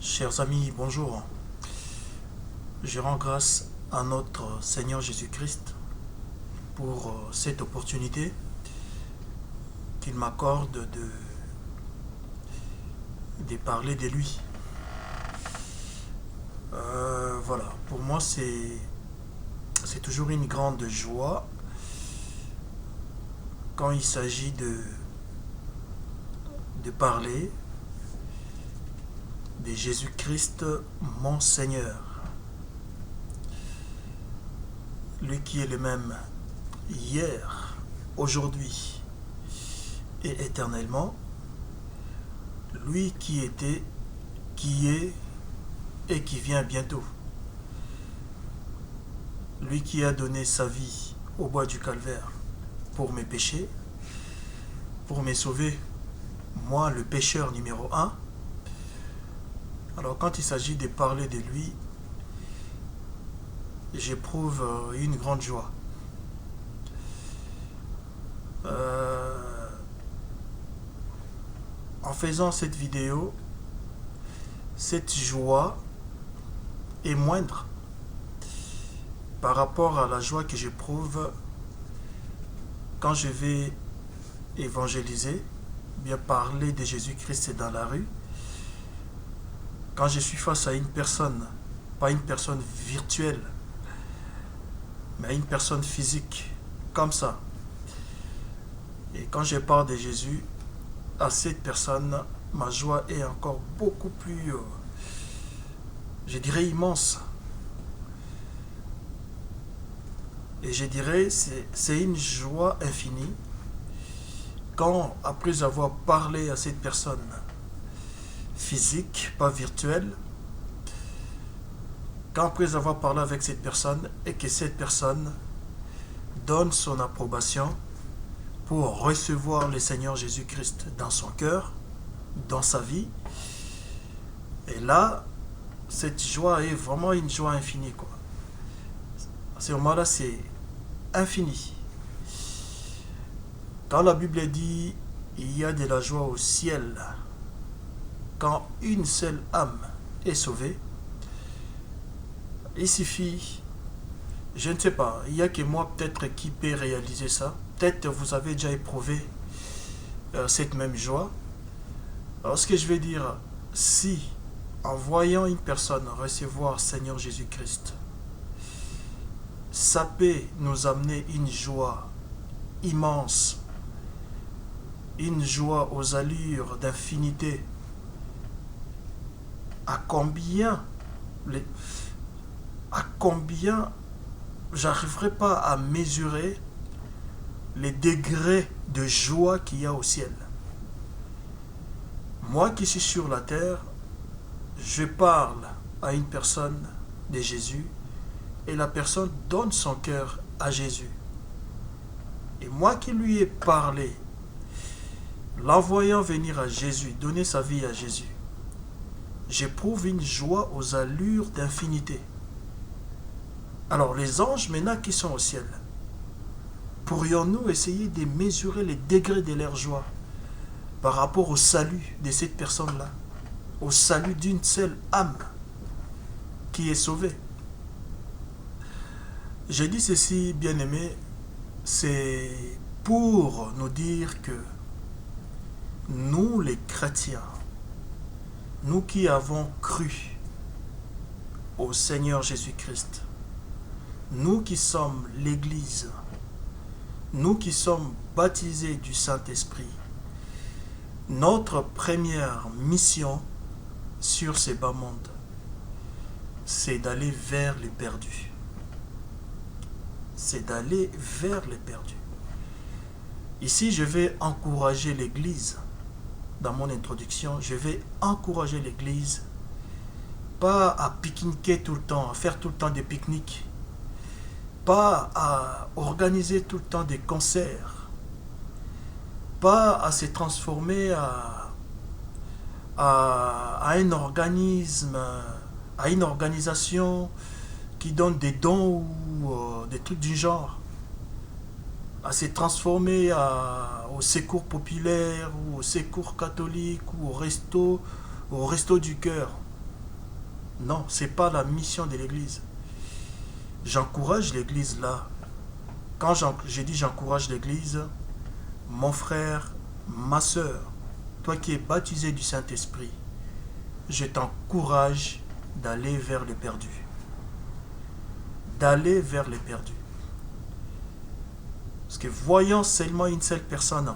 Chers amis, bonjour. Je rends grâce à notre Seigneur Jésus-Christ pour cette opportunité qu'il m'accorde de parler de lui. Voilà, pour moi c'est toujours une grande joie quand il s'agit de parler de Jésus-Christ, mon Seigneur. Lui qui est le même hier, aujourd'hui et éternellement. Lui qui était, qui est et qui vient bientôt. Lui qui a donné sa vie au bois du calvaire pour mes péchés, pour me sauver, moi le pécheur numéro un. Alors quand il s'agit de parler de lui, j'éprouve une grande joie. En faisant cette vidéo, cette joie est moindre par rapport à la joie que j'éprouve quand je vais évangéliser, bien parler de Jésus-Christ dans la rue, quand je suis face à une personne, pas une personne virtuelle, mais une personne physique, comme ça. Et quand je parle de Jésus, à cette personne, ma joie est encore beaucoup plus, je dirais, immense. Et je dirais, c'est une joie infinie quand, après avoir parlé à cette personne physique, pas virtuelle, quand après avoir parlé avec cette personne et que cette personne donne son approbation pour recevoir le Seigneur Jésus-Christ dans son cœur, dans sa vie. Et là, cette joie est vraiment une joie infinie, quoi. À ce moment-là, c'est infini. Quand la Bible dit il y a de la joie au ciel, quand une seule âme est sauvée, il suffit, je ne sais pas, il n'y a que moi peut-être qui peut réaliser ça. Peut-être vous avez déjà éprouvé cette même joie. Alors ce que je vais dire, si en voyant une personne recevoir Seigneur Jésus-Christ, ça peut nous amener une joie immense, une joie aux allures d'infinité. À combien j'arriverai pas à mesurer les degrés de joie qu'il y a au ciel. Moi qui suis sur la terre, je parle à une personne de Jésus et la personne donne son cœur à Jésus. Et moi qui lui ai parlé, l'envoyant venir à Jésus, donner sa vie à Jésus, j'éprouve une joie aux allures d'infinité. Alors les anges maintenant qui sont au ciel, pourrions-nous essayer de mesurer les degrés de leur joie par rapport au salut de cette personne-là, au salut d'une seule âme qui est sauvée? Je dis ceci, bien-aimés, c'est pour nous dire que nous les chrétiens, nous qui avons cru au Seigneur Jésus-Christ, nous qui sommes l'Église, nous qui sommes baptisés du Saint-Esprit, notre première mission sur ces bas mondes, c'est d'aller vers les perdus. C'est d'aller vers les perdus. Ici, je vais encourager l'Église. Dans mon introduction, je vais encourager l'Église, pas à pique-niquer tout le temps, à faire tout le temps des pique-niques, pas à organiser tout le temps des concerts, pas à se transformer à un organisme, à une organisation qui donne des dons ou des trucs du genre, à se transformer au secours populaire ou au secours catholique ou au resto du cœur. Non, ce n'est pas la mission de l'Église. J'encourage l'Église là. Quand j'ai dit j'encourage l'Église, mon frère, ma soeur, toi qui es baptisé du Saint-Esprit, je t'encourage d'aller vers les perdus. D'aller vers les perdus. Parce que voyant seulement une seule personne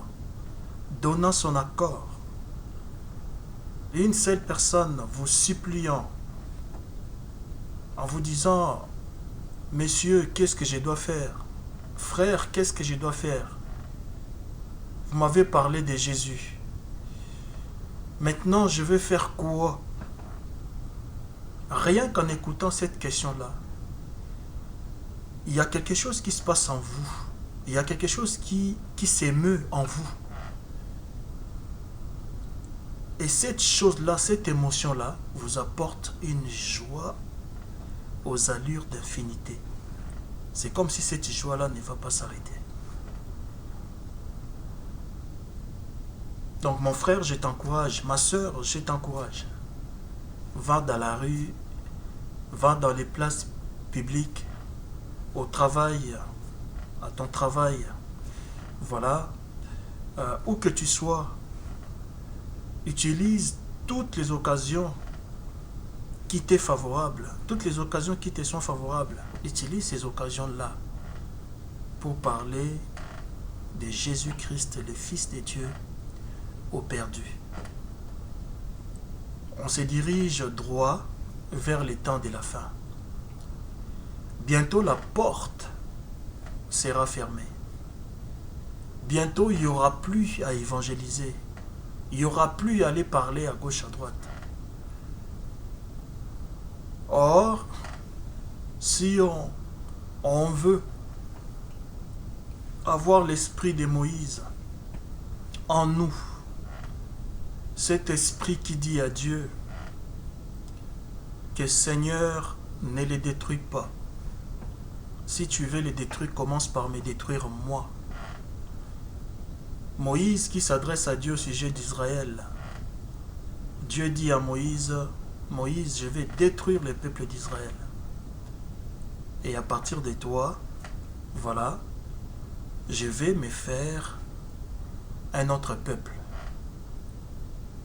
donnant son accord, une seule personne vous suppliant, en vous disant, messieurs, qu'est-ce que je dois faire? Frère, qu'est-ce que je dois faire? Vous m'avez parlé de Jésus. Maintenant, je vais faire quoi? Rien qu'en écoutant cette question-là, il y a quelque chose qui se passe en vous. Il y a quelque chose qui s'émeut en vous. Et cette chose-là, cette émotion-là, vous apporte une joie aux allures d'infinité. C'est comme si cette joie-là ne va pas s'arrêter. Donc mon frère, je t'encourage. Ma soeur, je t'encourage. Va dans la rue, va dans les places publiques, au travail, à ton travail. Voilà. Où que tu sois, utilise toutes les occasions qui t'est favorable, toutes les occasions qui te sont favorables. Utilise ces occasions-là pour parler de Jésus-Christ, le Fils de Dieu, aux perdus. On se dirige droit vers les temps de la fin. Bientôt la porte sera fermée. Bientôt il n'y aura plus à évangéliser. Il n'y aura plus à aller parler à gauche, à droite. Or, si on veut avoir l'esprit de Moïse en nous, cet esprit qui dit à Dieu que Seigneur, ne les détruis pas. Si tu veux les détruire, commence par me détruire moi. Moïse qui s'adresse à Dieu au sujet d'Israël. Dieu dit à Moïse, Moïse, je vais détruire le peuple d'Israël. Et à partir de toi, voilà, je vais me faire un autre peuple.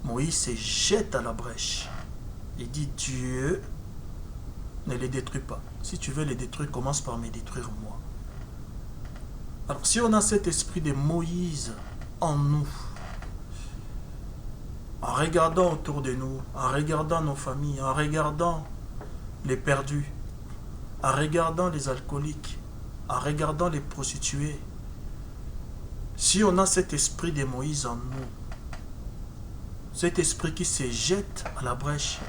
Moïse se jette à la brèche. Il dit, Dieu, ne les détruis pas. Si tu veux les détruire, commence par me détruire moi. Alors si on a cet esprit de Moïse en nous, en regardant autour de nous, en regardant nos familles, en regardant les perdus, en regardant les alcooliques, en regardant les prostituées, si on a cet esprit de Moïse en nous, cet esprit qui se jette à la brèche,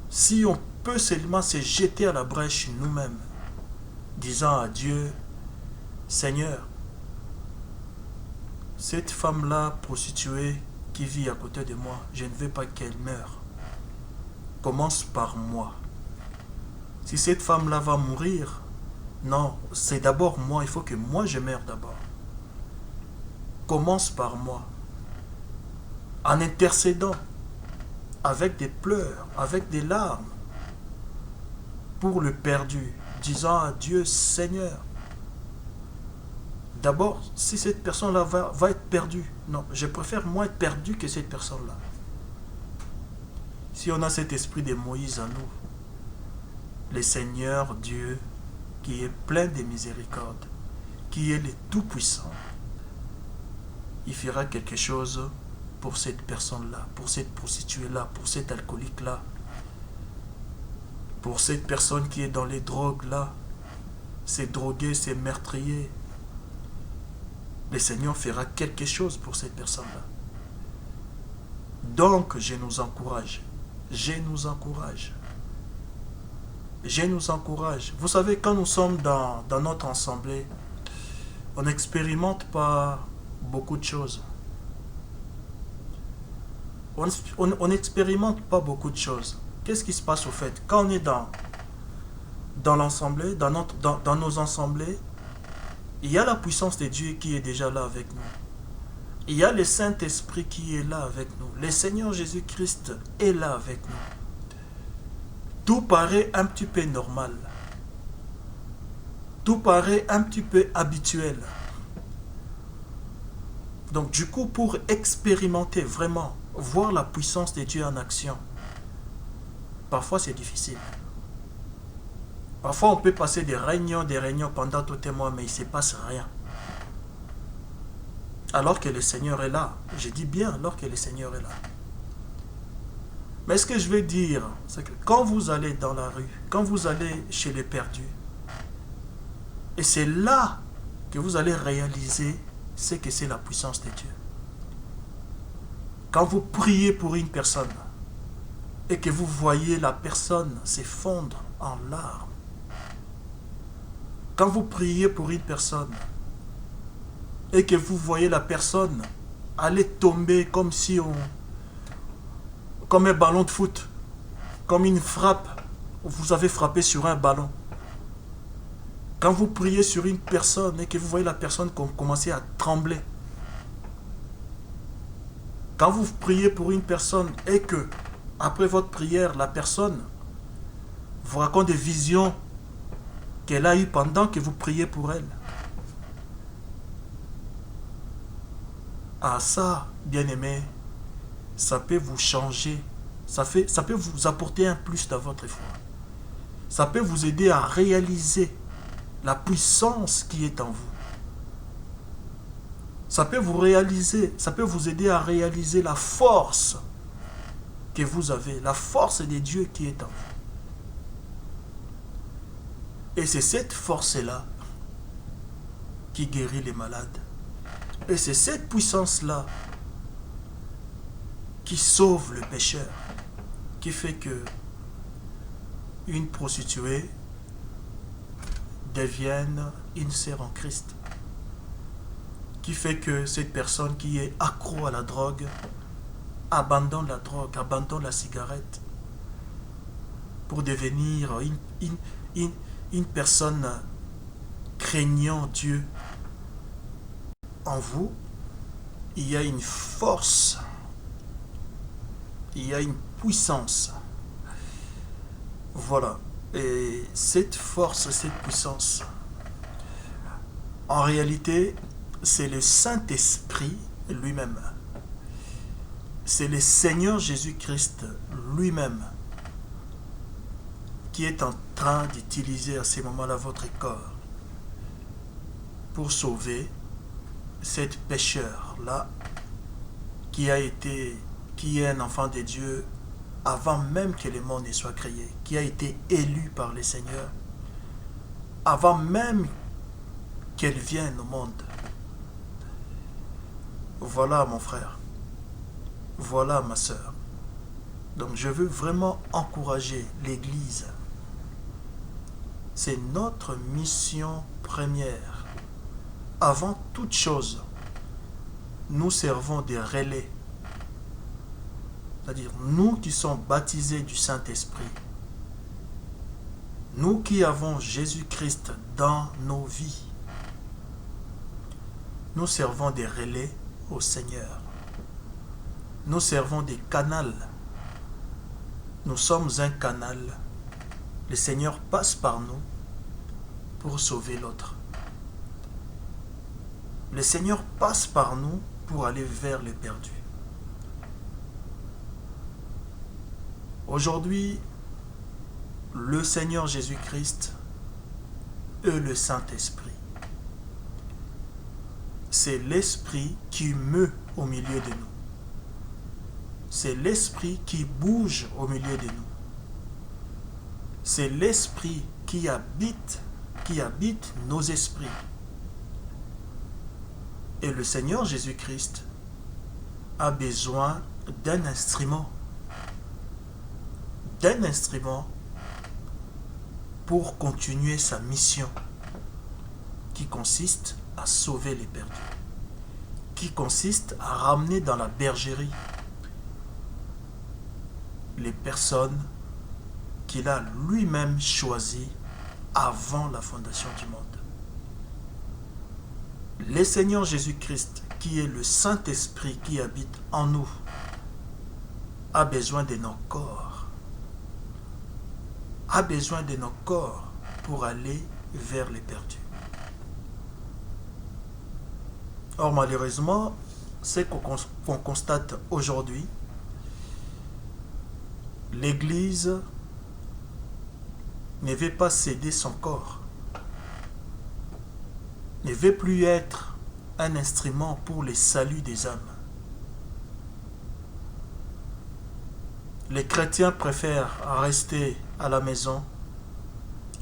si on peut seulement se jeter à la brèche nous-mêmes, disant à Dieu, Seigneur, cette femme-là prostituée qui vit à côté de moi, je ne veux pas qu'elle meure. Commence par moi. Si cette femme-là va mourir, non, c'est d'abord moi, il faut que moi je meure d'abord. Commence par moi. En intercédant, avec des pleurs, avec des larmes, pour le perdu, disant à Dieu, Seigneur, d'abord, si cette personne-là va être perdue, non, je préfère moi être perdu que cette personne-là. Si on a cet esprit de Moïse en nous, le Seigneur Dieu, qui est plein de miséricorde, qui est le Tout-Puissant, il fera quelque chose pour cette personne-là, pour cette prostituée-là, pour cet alcoolique-là, pour cette personne qui est dans les drogues-là, ces drogués, ces meurtriers. Le Seigneur fera quelque chose pour cette personne-là. Donc, je nous encourage. Je nous encourage. Je nous encourage. Vous savez, quand nous sommes dans notre assemblée, on n'expérimente pas beaucoup de choses. On n'expérimente pas beaucoup de choses. Qu'est-ce qui se passe au fait? Quand on est dans l'assemblée, dans nos assemblées, il y a la puissance de Dieu qui est déjà là avec nous. Il y a le Saint-Esprit qui est là avec nous. Le Seigneur Jésus-Christ est là avec nous. tout paraît un petit peu normal. Tout paraît un petit peu habituel. Donc du coup, pour expérimenter vraiment, voir la puissance de Dieu en action, parfois c'est difficile. Parfois on peut passer des réunions pendant tout un mois, mais il ne se passe rien. Alors que le Seigneur est là. Je dis bien alors que le Seigneur est là. Mais ce que je veux dire, c'est que quand vous allez dans la rue, quand vous allez chez les perdus, et c'est là que vous allez réaliser ce que c'est la puissance de Dieu. Quand vous priez pour une personne et que vous voyez la personne s'effondre en larmes, quand vous priez pour une personne et que vous voyez la personne aller tomber comme un ballon de foot, comme une frappe, vous avez frappé sur un ballon. Quand vous priez sur une personne et que vous voyez la personne commencer à trembler, quand vous priez pour une personne et que, après votre prière, la personne vous raconte des visions qu'elle a eues pendant que vous priez pour elle. Ah ça, bien-aimé, ça peut vous changer, ça peut vous apporter un plus dans votre foi. Ça peut vous aider à réaliser la puissance qui est en vous. Ça peut vous aider à réaliser la force que vous avez, la force de Dieu qui est en vous. Et c'est cette force-là qui guérit les malades. Et c'est cette puissance-là qui sauve le pécheur, qui fait que une prostituée devienne une sœur en Christ, qui fait que cette personne qui est accro à la drogue abandonne la drogue, abandonne la cigarette pour devenir une personne craignant Dieu. En vous, il y a une force, il y a une puissance. Voilà. Et cette force, cette puissance, en réalité, c'est le Saint-Esprit lui-même. C'est le Seigneur Jésus-Christ lui-même qui est en train d'utiliser à ce moment-là votre corps pour sauver cette pécheur-là qui est un enfant de Dieu avant même que le monde ne soit créé, qui a été élu par le Seigneur, avant même qu'elle vienne au monde. Voilà mon frère, voilà ma sœur. Donc je veux vraiment encourager l'Église. C'est notre mission première. Avant toute chose, nous servons des relais. C'est-à-dire, nous qui sommes baptisés du Saint-Esprit, nous qui avons Jésus-Christ dans nos vies, nous servons des relais au Seigneur. Nous servons des canaux. Nous sommes un canal. Le Seigneur passe par nous pour sauver l'autre. Le Seigneur passe par nous pour aller vers les perdus. Aujourd'hui, le Seigneur Jésus-Christ et le Saint-Esprit, c'est l'Esprit qui meut au milieu de nous. C'est l'Esprit qui bouge au milieu de nous. C'est l'Esprit qui habite nos esprits. Et le Seigneur Jésus-Christ a besoin d'un instrument pour continuer sa mission qui consiste à sauver les perdus, qui consiste à ramener dans la bergerie les personnes qu'il a lui-même choisies avant la fondation du monde. Le Seigneur Jésus-Christ, qui est le Saint-Esprit qui habite en nous, a besoin de nos corps. a besoin de nos corps pour aller vers les perdus. Or, malheureusement, ce qu'on constate aujourd'hui, l'Église ne veut pas céder son corps, ne veut plus être un instrument pour le salut des âmes. Les chrétiens préfèrent rester à la maison,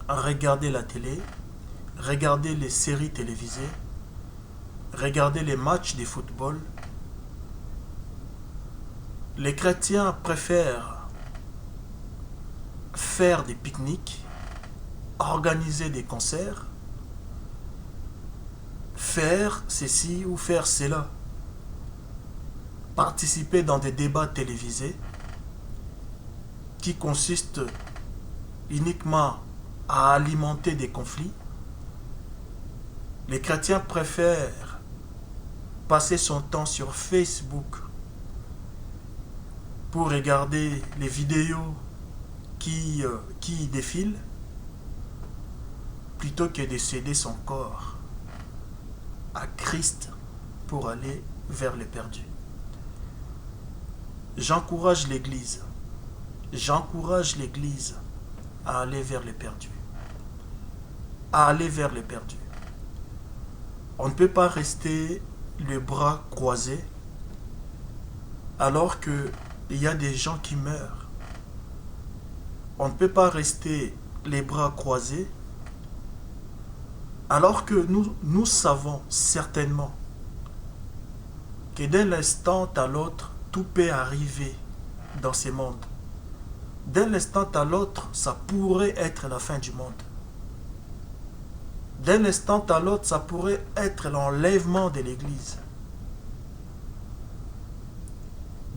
regarder la télé, regarder les séries télévisées, regarder les matchs de football. Les chrétiens préfèrent faire des pique-niques, organiser des concerts, faire ceci ou faire cela, participer dans des débats télévisés qui consistent uniquement à alimenter des conflits. Les chrétiens préfèrent passer son temps sur Facebook pour regarder les vidéos qui défilent plutôt que de céder son corps à Christ pour aller vers les perdus. J'encourage l'Église à aller vers les perdus. À aller vers les perdus. On ne peut pas rester les bras croisés alors qu'il y a des gens qui meurent. On ne peut pas rester les bras croisés alors que nous savons certainement que d'un instant à l'autre, tout peut arriver dans ce monde. D'un instant à l'autre, ça pourrait être la fin du monde. D'un instant à l'autre, ça pourrait être l'enlèvement de l'Église.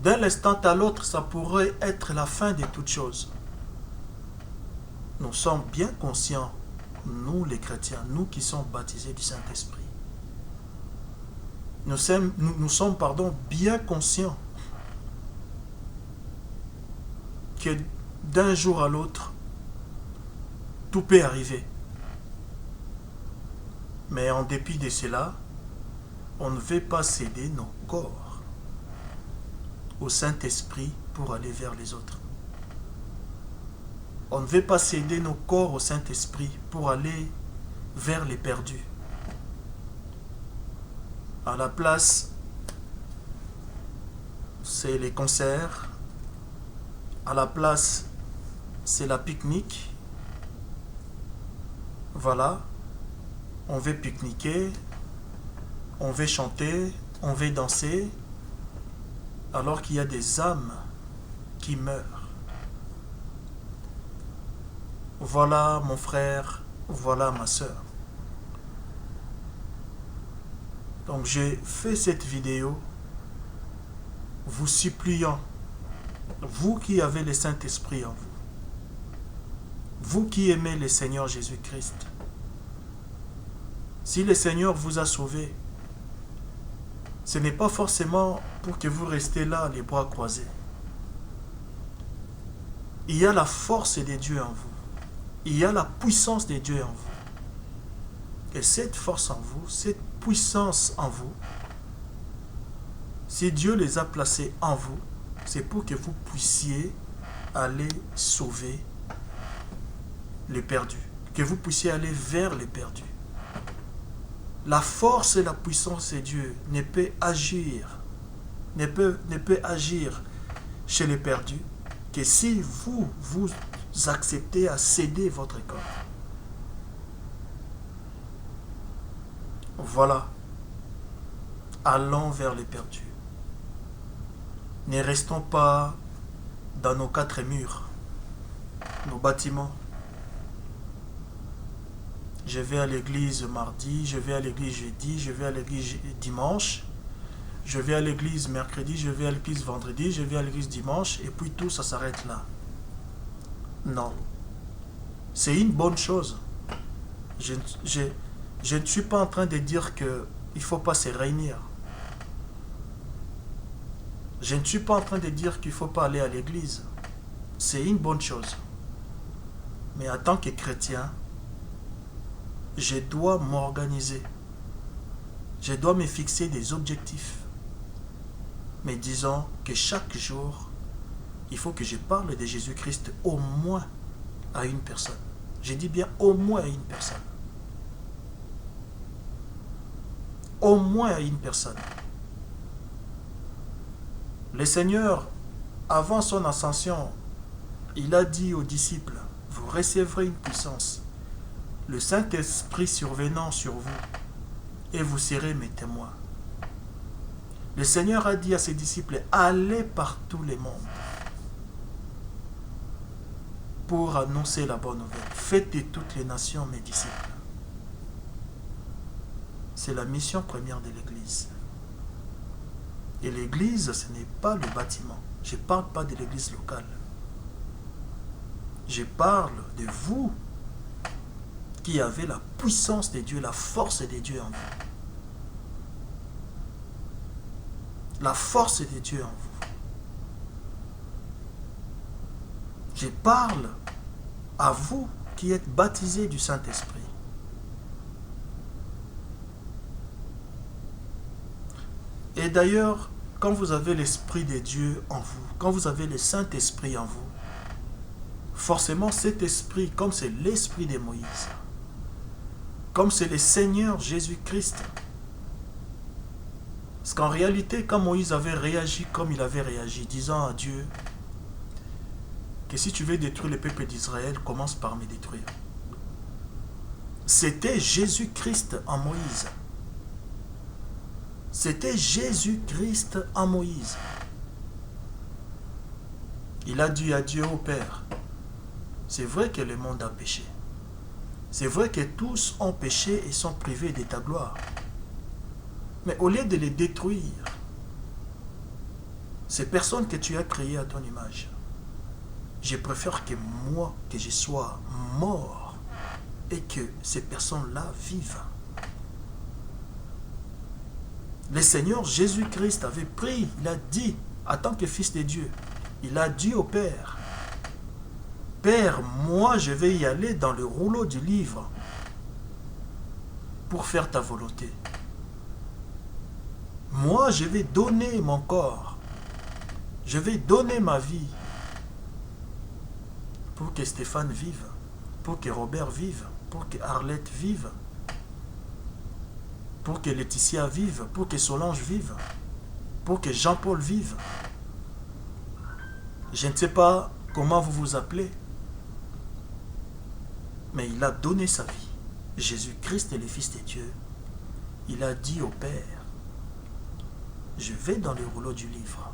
D'un instant à l'autre, ça pourrait être la fin de toutes choses. Nous sommes bien conscients, nous les chrétiens, nous qui sommes baptisés du Saint-Esprit. Nous sommes bien conscients que d'un jour à l'autre, tout peut arriver. Mais en dépit de cela, on ne veut pas céder nos corps au Saint-Esprit pour aller vers les autres. On ne veut pas céder nos corps au Saint-Esprit pour aller vers les perdus. À la place, c'est les concerts. À la place, c'est la pique-nique. Voilà. On veut pique-niquer, on veut chanter, on veut danser, alors qu'il y a des âmes qui meurent. Voilà mon frère, voilà ma soeur. Donc j'ai fait cette vidéo vous suppliant, vous qui avez le Saint-Esprit en vous, vous qui aimez le Seigneur Jésus-Christ, si le Seigneur vous a sauvé, ce n'est pas forcément pour que vous restez là, les bras croisés. Il y a la force de Dieu en vous. Il y a la puissance de Dieu en vous. Et cette force en vous, cette puissance en vous, si Dieu les a placés en vous, c'est pour que vous puissiez aller sauver les perdus. Que vous puissiez aller vers les perdus. La force et la puissance de Dieu ne peut agir chez les perdus que si vous acceptez à céder votre corps. Voilà. Allons vers les perdus. Ne restons pas dans nos quatre murs, nos bâtiments. Je vais à l'église mardi, je vais à l'église jeudi, je vais à l'église dimanche, je vais à l'église mercredi, je vais à l'église vendredi, je vais à l'église dimanche, et puis tout ça s'arrête là. Non. C'est une bonne chose. Je ne suis pas en train de dire qu'il ne faut pas se réunir. Je ne suis pas en train de dire qu'il ne faut pas aller à l'église. C'est une bonne chose. Mais en tant que chrétien, je dois m'organiser. Je dois me fixer des objectifs. Mais disons que chaque jour, il faut que je parle de Jésus-Christ au moins à une personne. Je dis bien au moins à une personne. Au moins à une personne. Le Seigneur, avant son ascension, il a dit aux disciples, vous recevrez une puissance, le Saint-Esprit survenant sur vous, et vous serez mes témoins. Le Seigneur a dit à ses disciples, allez par tous les mondes pour annoncer la bonne nouvelle. Faites de toutes les nations mes disciples. C'est la mission première de l'Église. Et l'Église, ce n'est pas le bâtiment. Je ne parle pas de l'Église locale. Je parle de vous qui avez la puissance de Dieu, la force de Dieu en vous. La force de Dieu en vous. Je parle à vous qui êtes baptisés du Saint-Esprit. Et d'ailleurs, quand vous avez l'Esprit de Dieu en vous, quand vous avez le Saint-Esprit en vous, forcément cet esprit, comme c'est l'esprit de Moïse, comme c'est le Seigneur Jésus-Christ, parce qu'en réalité, quand Moïse avait réagi comme il avait réagi, disant à Dieu que si tu veux détruire le peuple d'Israël, commence par me détruire. C'était Jésus-Christ en Moïse. C'était Jésus-Christ en Moïse. Il a dit à Dieu, au Père, c'est vrai que le monde a péché. C'est vrai que tous ont péché et sont privés de ta gloire. Mais au lieu de les détruire, ces personnes que tu as créées à ton image, je préfère que moi, que je sois mort et que ces personnes-là vivent. Le Seigneur Jésus-Christ avait pris, il a dit, en tant que fils de Dieu, il a dit au Père, Père, moi je vais y aller dans le rouleau du livre pour faire ta volonté. Moi je vais donner mon corps, je vais donner ma vie pour que Stéphane vive, pour que Robert vive, pour que Arlette vive, pour que Laetitia vive, pour que Solange vive, pour que Jean-Paul vive. Je ne sais pas comment vous vous appelez, mais il a donné sa vie. Jésus-Christ est le Fils de Dieu. Il a dit au Père, je vais dans le rouleau du livre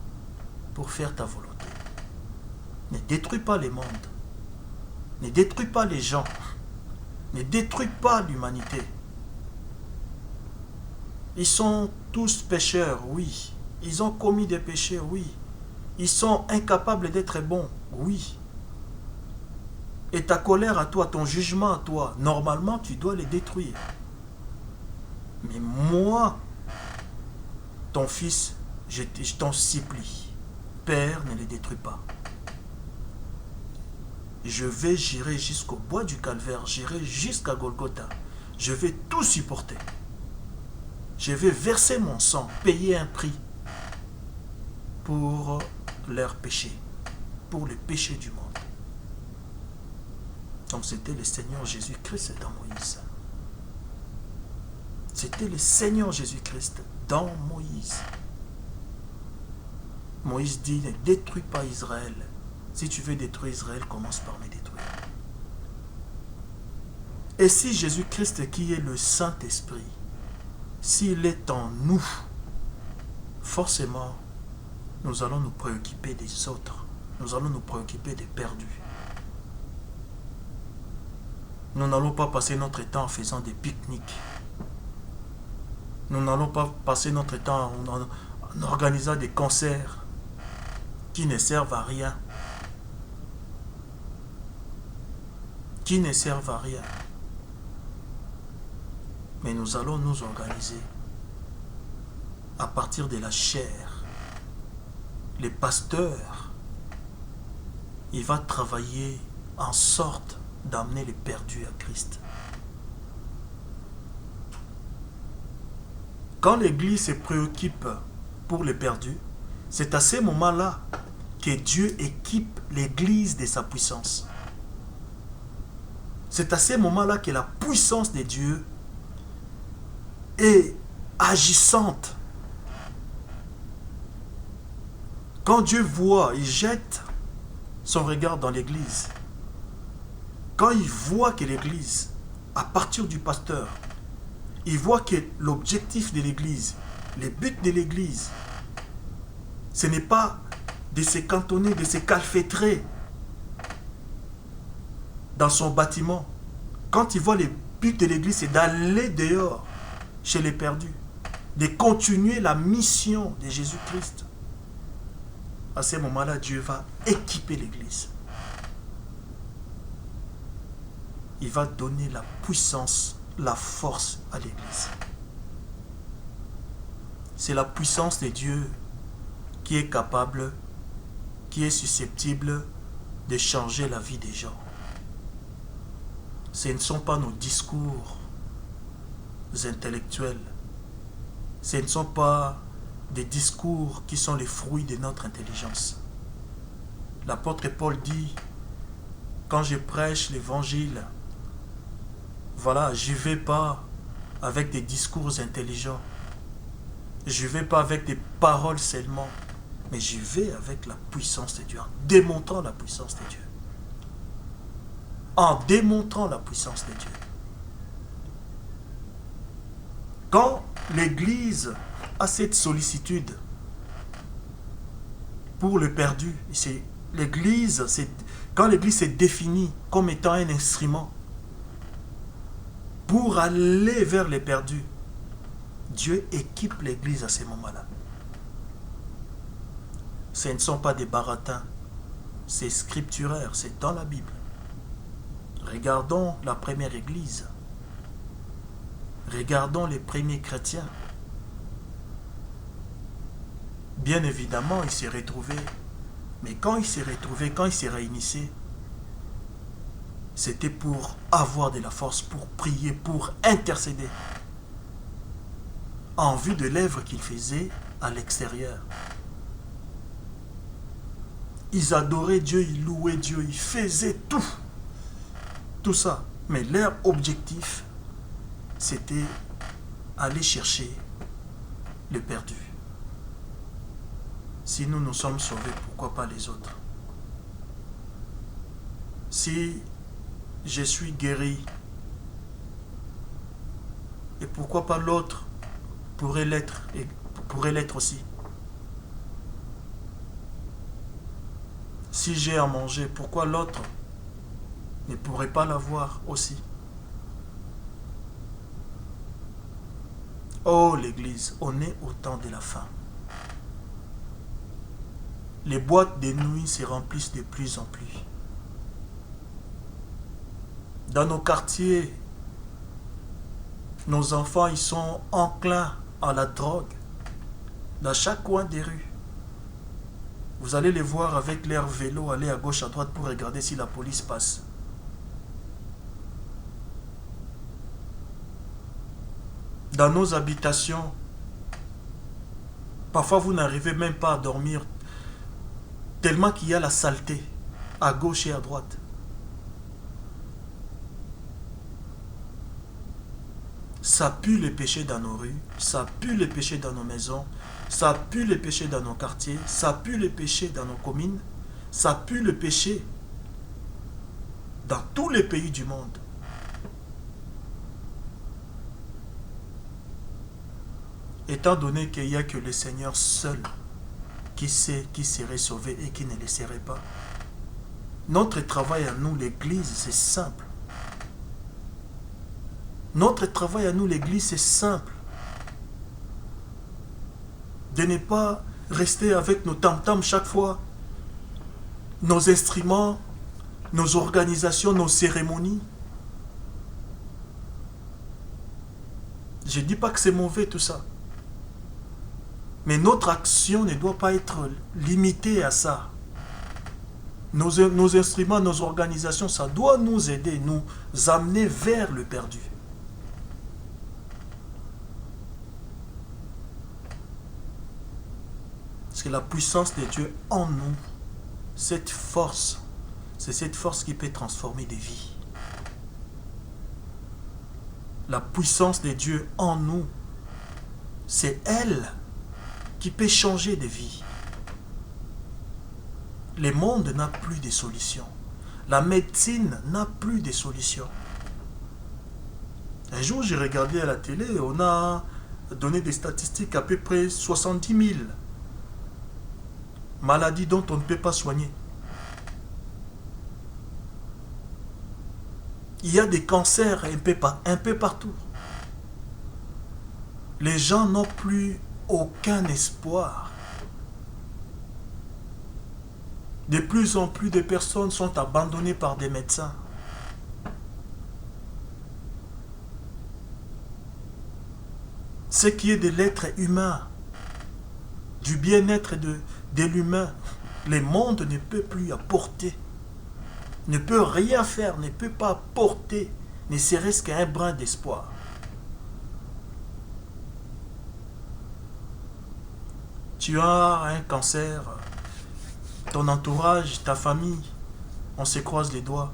pour faire ta volonté. Ne détruis pas les mondes. Ne détruis pas les gens. Ne détruis pas l'humanité. Ils sont tous pécheurs, oui. Ils ont commis des péchés, oui. Ils sont incapables d'être bons, oui. Et ta colère à toi, ton jugement à toi, normalement, tu dois les détruire. Mais moi, ton fils, je t'en supplie, Père, ne les détruis pas. J'irai jusqu'au bois du calvaire, j'irai jusqu'à Golgotha. Je vais tout supporter. Je vais verser mon sang, payer un prix pour leurs péchés, pour les péchés du monde. Donc c'était le Seigneur Jésus-Christ dans Moïse. C'était le Seigneur Jésus-Christ dans Moïse. Moïse dit, ne détruis pas Israël. Si tu veux détruire Israël, commence par me détruire. Et si Jésus-Christ qui est le Saint-Esprit, s'il est en nous, forcément, nous allons nous préoccuper des autres. Nous allons nous préoccuper des perdus. Nous n'allons pas passer notre temps en faisant des pique-niques. Nous n'allons pas passer notre temps en organisant des concerts qui ne servent à rien. Qui ne servent à rien. Mais nous allons nous organiser à partir de la chair. Les pasteurs, il va travailler en sorte d'amener les perdus à Christ. Quand l'Église se préoccupe pour les perdus, c'est à ces moments-là que Dieu équipe l'Église de sa puissance. C'est à ces moments-là que la puissance de Dieu est agissante. Quand Dieu voit, il jette son regard dans l'Église. Quand il voit que l'Église, à partir du pasteur, il voit que l'objectif de l'Église, le but de l'Église, ce n'est pas de se cantonner, de se calfeutrer dans son bâtiment. Quand il voit le but de l'Église, c'est d'aller dehors chez les perdus, de continuer la mission de Jésus-Christ. À ce moment-là, Dieu va équiper l'Église. Il va donner la puissance, la force à l'Église. C'est la puissance de Dieu qui est capable, qui est susceptible de changer la vie des gens. Ce ne sont pas nos discours intellectuels. Ce ne sont pas des discours qui sont les fruits de notre intelligence. L'apôtre Paul dit, quand je prêche l'évangile, voilà, je ne vais pas avec des discours intelligents. Je ne vais pas avec des paroles seulement, mais je vais avec la puissance de Dieu, en démontrant la puissance de Dieu. En démontrant la puissance de Dieu. Quand l'Église a cette sollicitude pour le perdu, quand l'Église s'est définie comme étant un instrument pour aller vers les perdus, Dieu équipe l'Église à ces moments-là. Ce ne sont pas des baratins, c'est scripturaire, c'est dans la Bible. Regardons la première Église. Regardons les premiers chrétiens. Bien évidemment, ils s'est retrouvés. Mais quand ils s'est retrouvés, quand ils s'est réunissaient, c'était pour avoir de la force, pour prier, pour intercéder. En vue de l'œuvre qu'ils faisaient à l'extérieur. Ils adoraient Dieu, ils louaient Dieu, ils faisaient tout. Tout ça. Mais leur objectif, c'était aller chercher le perdu. Si nous nous sommes sauvés, pourquoi pas les autres? Si je suis guéri, et pourquoi pas l'autre pourrait l'être aussi? Si j'ai à manger, pourquoi l'autre ne pourrait pas l'avoir aussi? Oh l'Église, on est au temps de la fin. Les boîtes de nuit se remplissent de plus en plus. Dans nos quartiers, nos enfants, ils sont enclins à la drogue. Dans chaque coin des rues. Vous allez les voir avec leur vélo aller à gauche, à droite pour regarder si la police passe. Dans nos habitations, parfois vous n'arrivez même pas à dormir tellement qu'il y a la saleté à gauche et à droite. Ça pue les péchés dans nos rues, ça pue les péchés dans nos maisons, ça pue les péchés dans nos quartiers, ça pue les péchés dans nos communes, ça pue le péché dans tous les pays du monde. Étant donné qu'il n'y a que le Seigneur seul qui sait qui serait sauvé et qui ne le serait pas, notre travail à nous, l'Église, c'est simple. Notre travail à nous, l'Église, c'est simple. De ne pas rester avec nos tam-tams chaque fois, nos instruments, nos organisations, nos cérémonies. Je ne dis pas que c'est mauvais tout ça. Mais notre action ne doit pas être limitée à ça. Nos instruments, nos organisations, ça doit nous aider, nous amener vers le perdu. Parce que la puissance de Dieu en nous, cette force, c'est cette force qui peut transformer des vies. La puissance de Dieu en nous, c'est elle qui peut changer des vies. Le monde n'a plus de solutions. La médecine n'a plus de solutions. Un jour, j'ai regardé à la télé, on a donné des statistiques à peu près 70 000 maladies dont on ne peut pas soigner. Il y a des cancers un peu partout. Les gens n'ont plus aucun espoir. De plus en plus de personnes sont abandonnées par des médecins. Ce qui est de l'être humain, du bien-être de l'humain, le monde ne peut plus apporter, ne peut rien faire, ne peut pas apporter, ne serait-ce qu'un brin d'espoir. Tu as un cancer, ton entourage, ta famille, on se croise les doigts.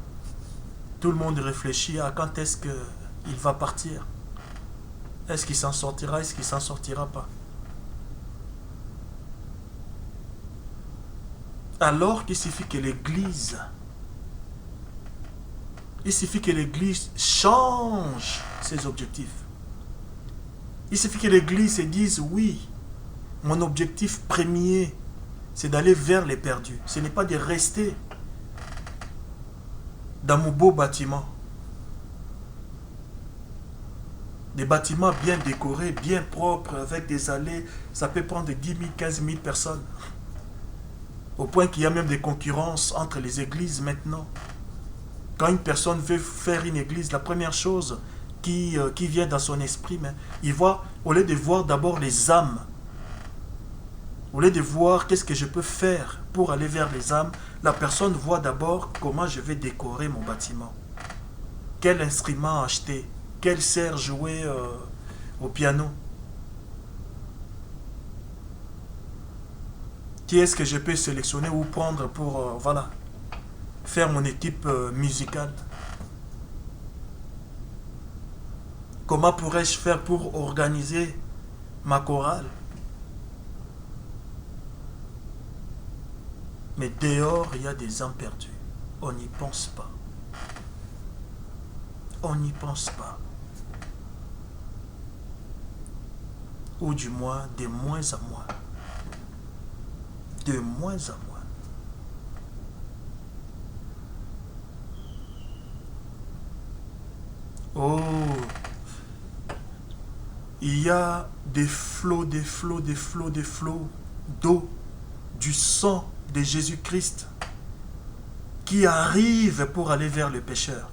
Tout le monde réfléchit à quand est-ce qu'il va partir. Est-ce qu'il s'en sortira, est-ce qu'il s'en sortira pas? Alors qu'il suffit que l'Église, change ses objectifs. Il suffit que l'Église se dise oui, mon objectif premier, c'est d'aller vers les perdus. Ce n'est pas de rester dans mon beau bâtiment. Des bâtiments bien décorés, bien propres, avec des allées, ça peut prendre 10 000, 15 000 personnes. Au point qu'il y a même des concurrences entre les églises maintenant. Quand une personne veut faire une église, la première chose qui vient dans son esprit, mais il voit, au lieu de voir d'abord les âmes, au lieu de voir qu'est-ce que je peux faire pour aller vers les âmes, la personne voit d'abord comment je vais décorer mon bâtiment. Quel instrument acheter, quelle serre jouer au piano. Qui est-ce que je peux sélectionner ou prendre pour faire mon équipe musicale. Comment pourrais-je faire pour organiser ma chorale? Mais dehors, il y a des âmes perdues. On n'y pense pas. On n'y pense pas. Ou du moins, de moins en moins. De moins en moins. Oh, il y a des flots, des flots, des flots, des flots d'eau, du sang de Jésus-Christ qui arrivent pour aller vers le pécheur.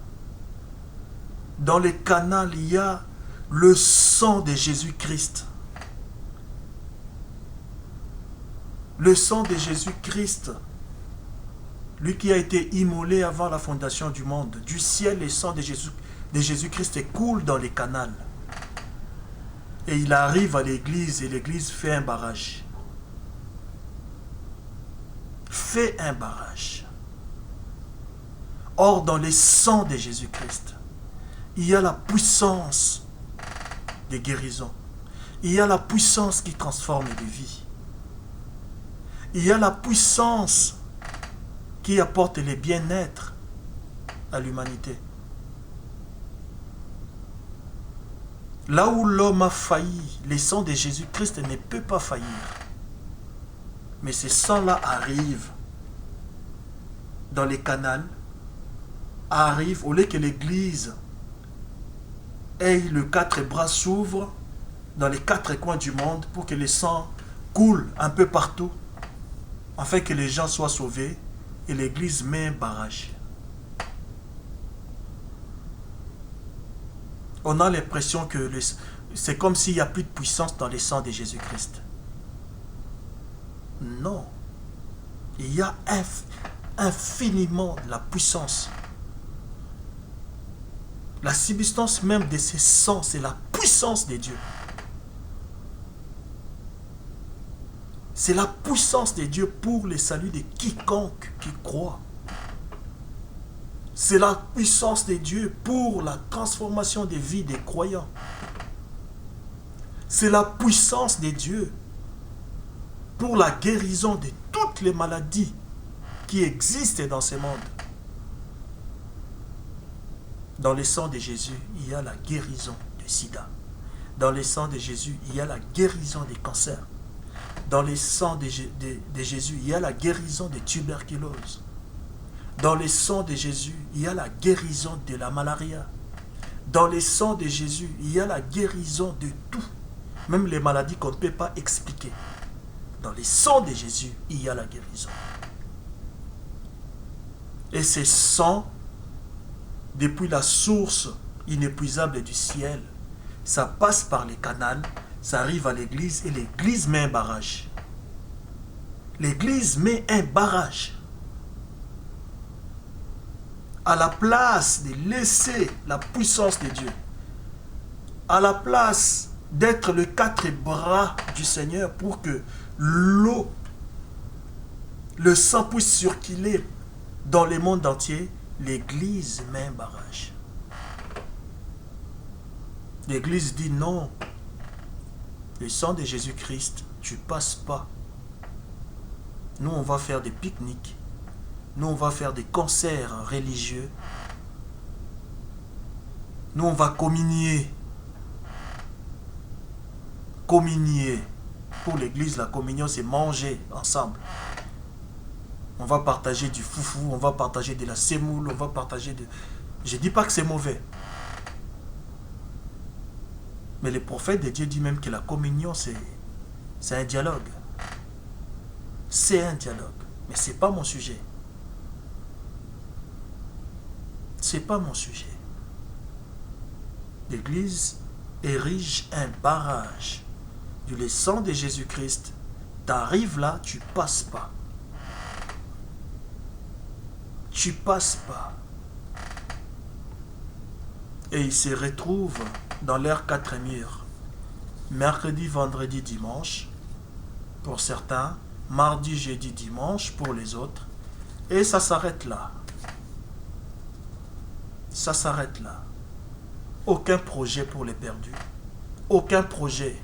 Dans les canals, il y a le sang de Jésus-Christ. Le sang de Jésus-Christ, lui qui a été immolé avant la fondation du monde, du ciel, le sang de Jésus-Christ coule dans les canals. Et il arrive à l'église et l'église fait un barrage. Fait un barrage. Or, dans le sang de Jésus-Christ, il y a la puissance des guérisons. Il y a la puissance qui transforme des vies. Il y a la puissance qui apporte le bien-être à l'humanité. Là où l'homme a failli, le sang de Jésus-Christ ne peut pas faillir. Mais ce sang-là arrive dans les canals, arrive au lieu que l'Église ait le quatre bras s'ouvrent dans les quatre coins du monde pour que le sang coule un peu partout, afin que les gens soient sauvés, et l'Église met un barrage. On a l'impression que c'est comme s'il n'y a plus de puissance dans le sang de Jésus-Christ. Non. Il y a infiniment la puissance. La substance même de ses sangs, c'est la puissance de Dieu. C'est la puissance de Dieu pour le salut de quiconque qui croit. C'est la puissance de Dieu pour la transformation des vies des croyants. C'est la puissance de Dieu pour la guérison de toutes les maladies qui existent dans ce monde. Dans le sang de Jésus, il y a la guérison du sida. Dans le sang de Jésus, il y a la guérison des cancers. Dans le sang de Jésus, il y a la guérison de tuberculose. Dans le sang de Jésus, il y a la guérison de la malaria. Dans le sang de Jésus, il y a la guérison de tout. Même les maladies qu'on ne peut pas expliquer. Dans le sang de Jésus, il y a la guérison. Et ce sang, depuis la source inépuisable du ciel, ça passe par les canaux, ça arrive à l'église et l'église met un barrage. L'église met un barrage. À la place de laisser la puissance de Dieu, à la place d'être le quatre bras du Seigneur pour que l'eau, le sang puisse circuler dans le monde entier, l'église met un barrage. L'église dit non. Le sang de Jésus-Christ, tu passes pas. Nous, on va faire des pique-niques. Nous, on va faire des concerts religieux. Nous, on va communier. Communier. Pour l'église, la communion, c'est manger ensemble. On va partager du foufou, on va partager de la semoule, on va partager de... Je ne dis pas que c'est mauvais. Mais le prophète de Dieu dit même que la communion, c'est un dialogue. C'est un dialogue. Mais ce n'est pas mon sujet. Ce n'est pas mon sujet. L'Église érige un barrage. Du sang de Jésus-Christ, tu arrives là, tu passes pas. Tu passes pas. Et ils se retrouvent dans leurs quatre murs. Mercredi, vendredi, dimanche, pour certains. Mardi, jeudi, dimanche, pour les autres. Et ça s'arrête là. Ça s'arrête là. Aucun projet pour les perdus. Aucun projet.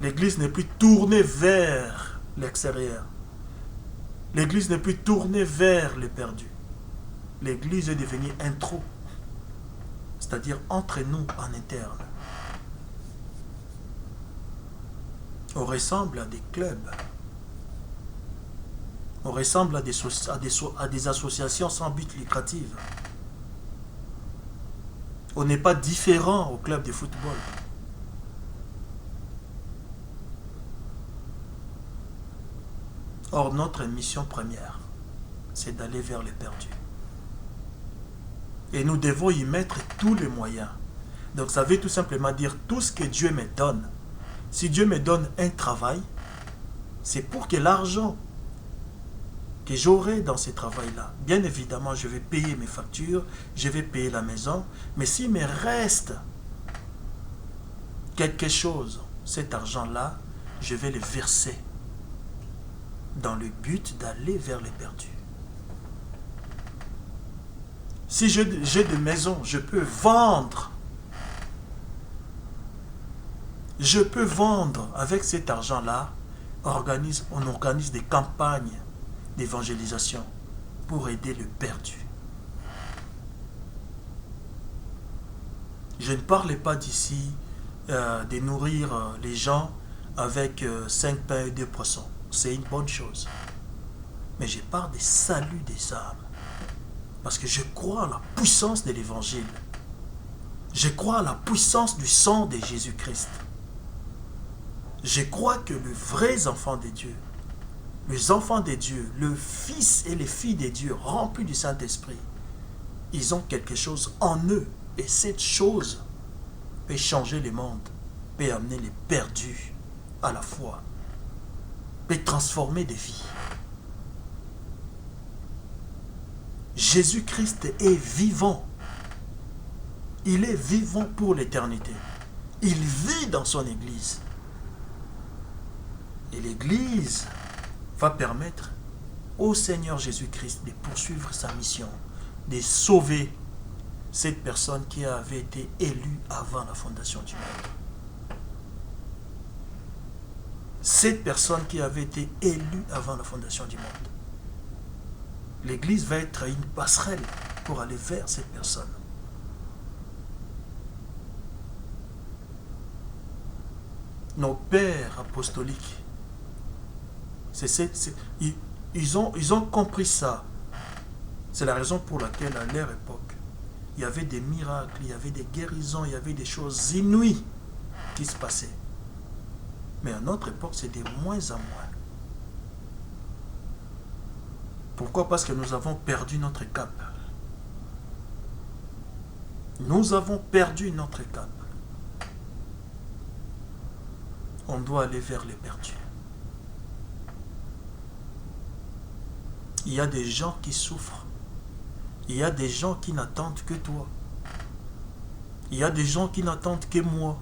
L'église n'est plus tournée vers l'extérieur. L'église n'est plus tournée vers les perdus. L'église est devenue un trou. C'est-à-dire entre nous en interne. On ressemble à des clubs. On ressemble à des associations sans but lucratif. On n'est pas différent au club de football. Or, notre mission première, c'est d'aller vers les perdus. Et nous devons y mettre tous les moyens. Donc, ça veut tout simplement dire tout ce que Dieu me donne. Si Dieu me donne un travail, c'est pour que l'argent que j'aurai dans ce travail-là, bien évidemment, je vais payer mes factures, je vais payer la maison, mais s'il me reste quelque chose, cet argent-là, je vais le verser dans le but d'aller vers les perdus. Si j'ai des maisons, je peux vendre. Je peux vendre avec cet argent-là. On organise des campagnes d'évangélisation pour aider le perdu. Je ne parlais pas d'ici de nourrir les gens avec 5 pains et 2 poissons. C'est une bonne chose. Mais je parle des saluts des âmes. Parce que je crois à la puissance de l'évangile. Je crois à la puissance du sang de Jésus-Christ. Je crois que les vrais enfants de Dieu, les enfants de Dieu, le fils et les filles de Dieu remplis du Saint-Esprit, ils ont quelque chose en eux. Et cette chose peut changer le monde, peut amener les perdus à la foi, peut transformer des vies. Jésus-Christ est vivant. Il est vivant pour l'éternité. Il vit dans son Église. Et l'Église va permettre au Seigneur Jésus-Christ de poursuivre sa mission, de sauver cette personne qui avait été élue avant la fondation du monde. Cette personne qui avait été élue avant la fondation du monde. L'Église va être une passerelle pour aller vers cette personne. Nos pères apostoliques, ils ont compris ça. C'est la raison pour laquelle à leur époque, il y avait des miracles, il y avait des guérisons, il y avait des choses inouïes qui se passaient. Mais à notre époque, c'est de moins en moins. Pourquoi? Parce que nous avons perdu notre cap. Nous avons perdu notre cap. On doit aller vers les perdus. Il y a des gens qui souffrent. Il y a des gens qui n'attendent que toi. Il y a des gens qui n'attendent que moi.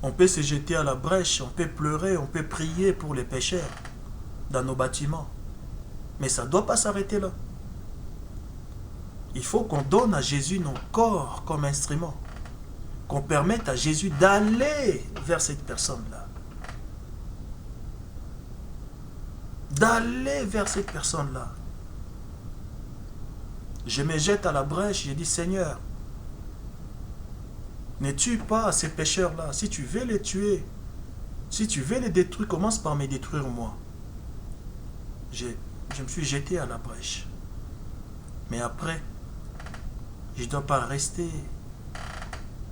On peut se jeter à la brèche, on peut pleurer, on peut prier pour les pécheurs dans nos bâtiments. Mais ça ne doit pas s'arrêter là. Il faut qu'on donne à Jésus nos corps comme instrument. Qu'on permette à Jésus d'aller vers cette personne-là. D'aller vers cette personne-là. Je me jette à la brèche, je dis Seigneur, ne tue pas ces pécheurs-là. Si tu veux les tuer, si tu veux les détruire, commence par me détruire moi. Je me suis jeté à la brèche. Mais après, je ne dois pas rester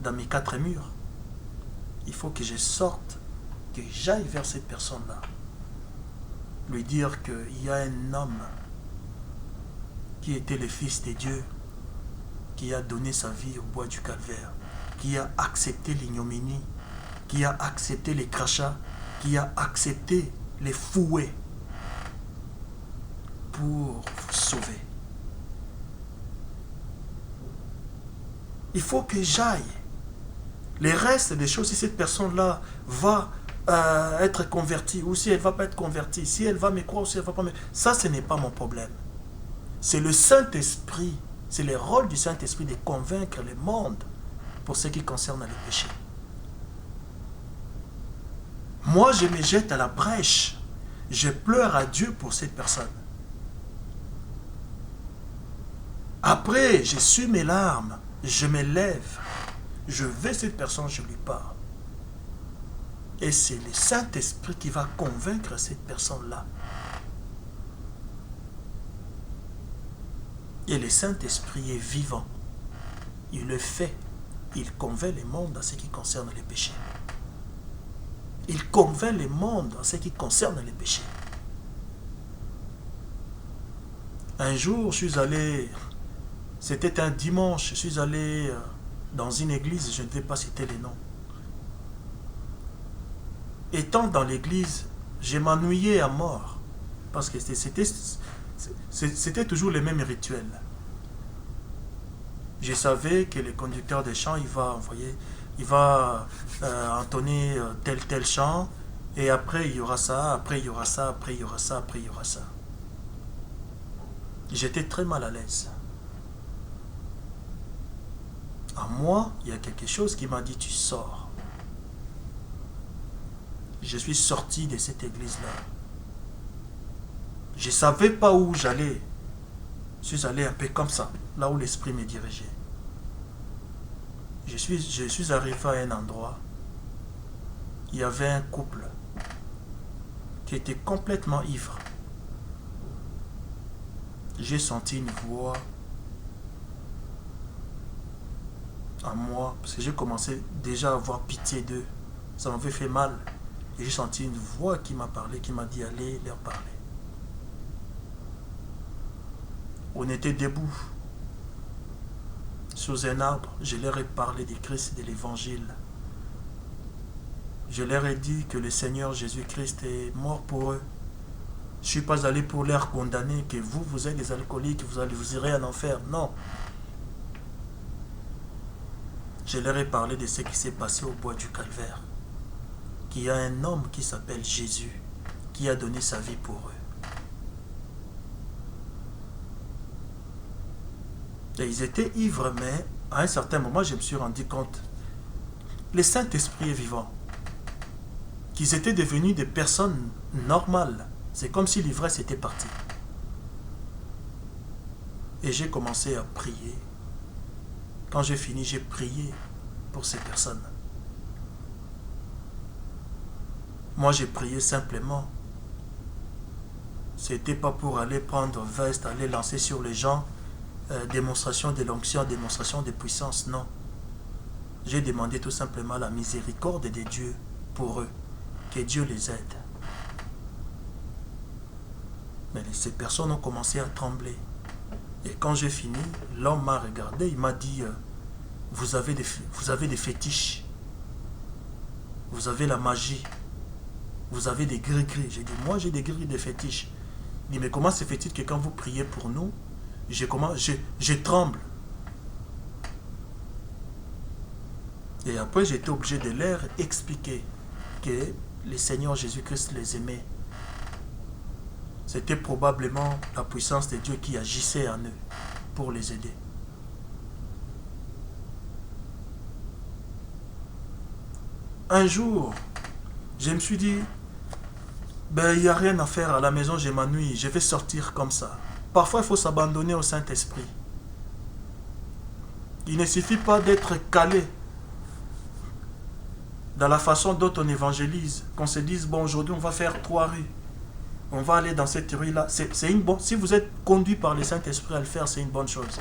dans mes quatre murs. Il faut que je sorte, que j'aille vers cette personne-là. Lui dire qu'il y a un homme qui était le Fils de Dieu, qui a donné sa vie au bois du calvaire, qui a accepté l'ignominie, qui a accepté les crachats, qui a accepté les fouets pour vous sauver. Il faut que j'aille. Les restes des choses, si cette personne-là va être convertie, ou si elle ne va pas être convertie, si elle va me croire ou si elle ne va pas me croire, ça, ce n'est pas mon problème. C'est le Saint-Esprit, c'est le rôle du Saint-Esprit de convaincre le monde pour ce qui concerne les péchés. Moi, je me jette à la brèche. Je pleure à Dieu pour cette personne. Après, je suis mes larmes. Je me lève. Je vais cette personne, je lui parle. Et c'est le Saint-Esprit qui va convaincre cette personne-là. Et le Saint-Esprit est vivant. Il le fait. Il convainc le monde en ce qui concerne les péchés. Il convainc le monde en ce qui concerne les péchés. Un jour, je suis allé, c'était un dimanche, je suis allé dans une église, je ne vais pas citer les noms. Étant dans l'église, je m'ennuyais à mort. Parce que c'était toujours les mêmes rituels. Je savais que le conducteur des chants, il va entonner tel chant, et après il y aura ça, après il y aura ça, après il y aura ça, après il y aura ça. J'étais très mal à l'aise. À moi, il y a quelque chose qui m'a dit, tu sors. Je suis sorti de cette église-là. Je ne savais pas où j'allais. Je suis allé un peu comme ça, là où l'esprit me dirigeait. Je suis arrivé à un endroit. Il y avait un couple qui était complètement ivre. J'ai senti une voix en moi, parce que j'ai commencé déjà à avoir pitié d'eux. Ça m'avait fait mal. Et j'ai senti une voix qui m'a parlé, qui m'a dit allez leur parler. On était debout sous un arbre. Je leur ai parlé du Christ et de l'évangile. Je leur ai dit que le Seigneur Jésus-Christ est mort pour eux, Je ne suis pas allé pour leur condamner que vous êtes des alcooliques, vous irez en enfer. Non. Je leur ai parlé de ce qui s'est passé au bois du Calvaire. Qu'il y a un homme qui s'appelle Jésus, qui a donné sa vie pour eux. Et ils étaient ivres, mais à un certain moment, je me suis rendu compte, le Saint-Esprit est vivant, qu'ils étaient devenus des personnes normales. C'est comme si l'ivresse était partie. Et j'ai commencé à prier. Quand j'ai fini, j'ai prié pour ces personnes. Moi, j'ai prié simplement. C'était pas pour aller prendre veste, aller lancer sur les gens, démonstration de l'onction, démonstration de puissance, non. J'ai demandé tout simplement la miséricorde de Dieu pour eux, que Dieu les aide. Mais ces personnes ont commencé à trembler. Et quand j'ai fini, l'homme m'a regardé, il m'a dit, vous avez des fétiches, vous avez la magie, vous avez des gris-gris. J'ai dit, moi j'ai des gris, des fétiches. Il dit, mais comment se fait-il que quand vous priez pour nous, je tremble. Et après, j'ai été obligé de leur expliquer que le Seigneur Jésus-Christ les aimait. C'était probablement la puissance de Dieu qui agissait en eux pour les aider. Un jour, je me suis dit, ben, il n'y a rien à faire à la maison, je m'ennuie, je vais sortir comme ça. Parfois, il faut s'abandonner au Saint-Esprit. Il ne suffit pas d'être calé dans la façon dont on évangélise, qu'on se dise, bon, aujourd'hui, on va faire 3 rues. On va aller dans cette rue-là. Si vous êtes conduit par le Saint-Esprit à le faire, c'est une bonne chose.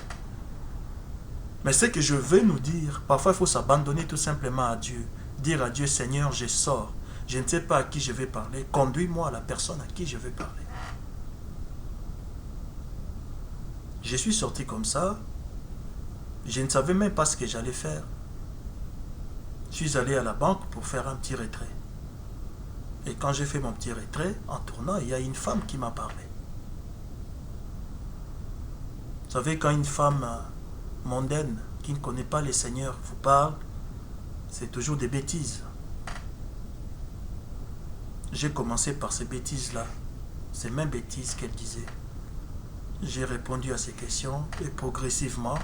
Mais ce que je veux nous dire, parfois, il faut s'abandonner tout simplement à Dieu. Dire à Dieu, Seigneur, je sors. Je ne sais pas à qui je vais parler. Conduis-moi à la personne à qui je vais parler. Je suis sorti comme ça. Je ne savais même pas ce que j'allais faire. Je suis allé à la banque pour faire un petit retrait. Et quand j'ai fait mon petit retrait, en tournant, il y a une femme qui m'a parlé. Vous savez, quand une femme mondaine, qui ne connaît pas les seigneurs, vous parle, c'est toujours des bêtises. J'ai commencé par ces bêtises-là. Ces mêmes bêtises qu'elle disait. J'ai répondu à ces questions et progressivement,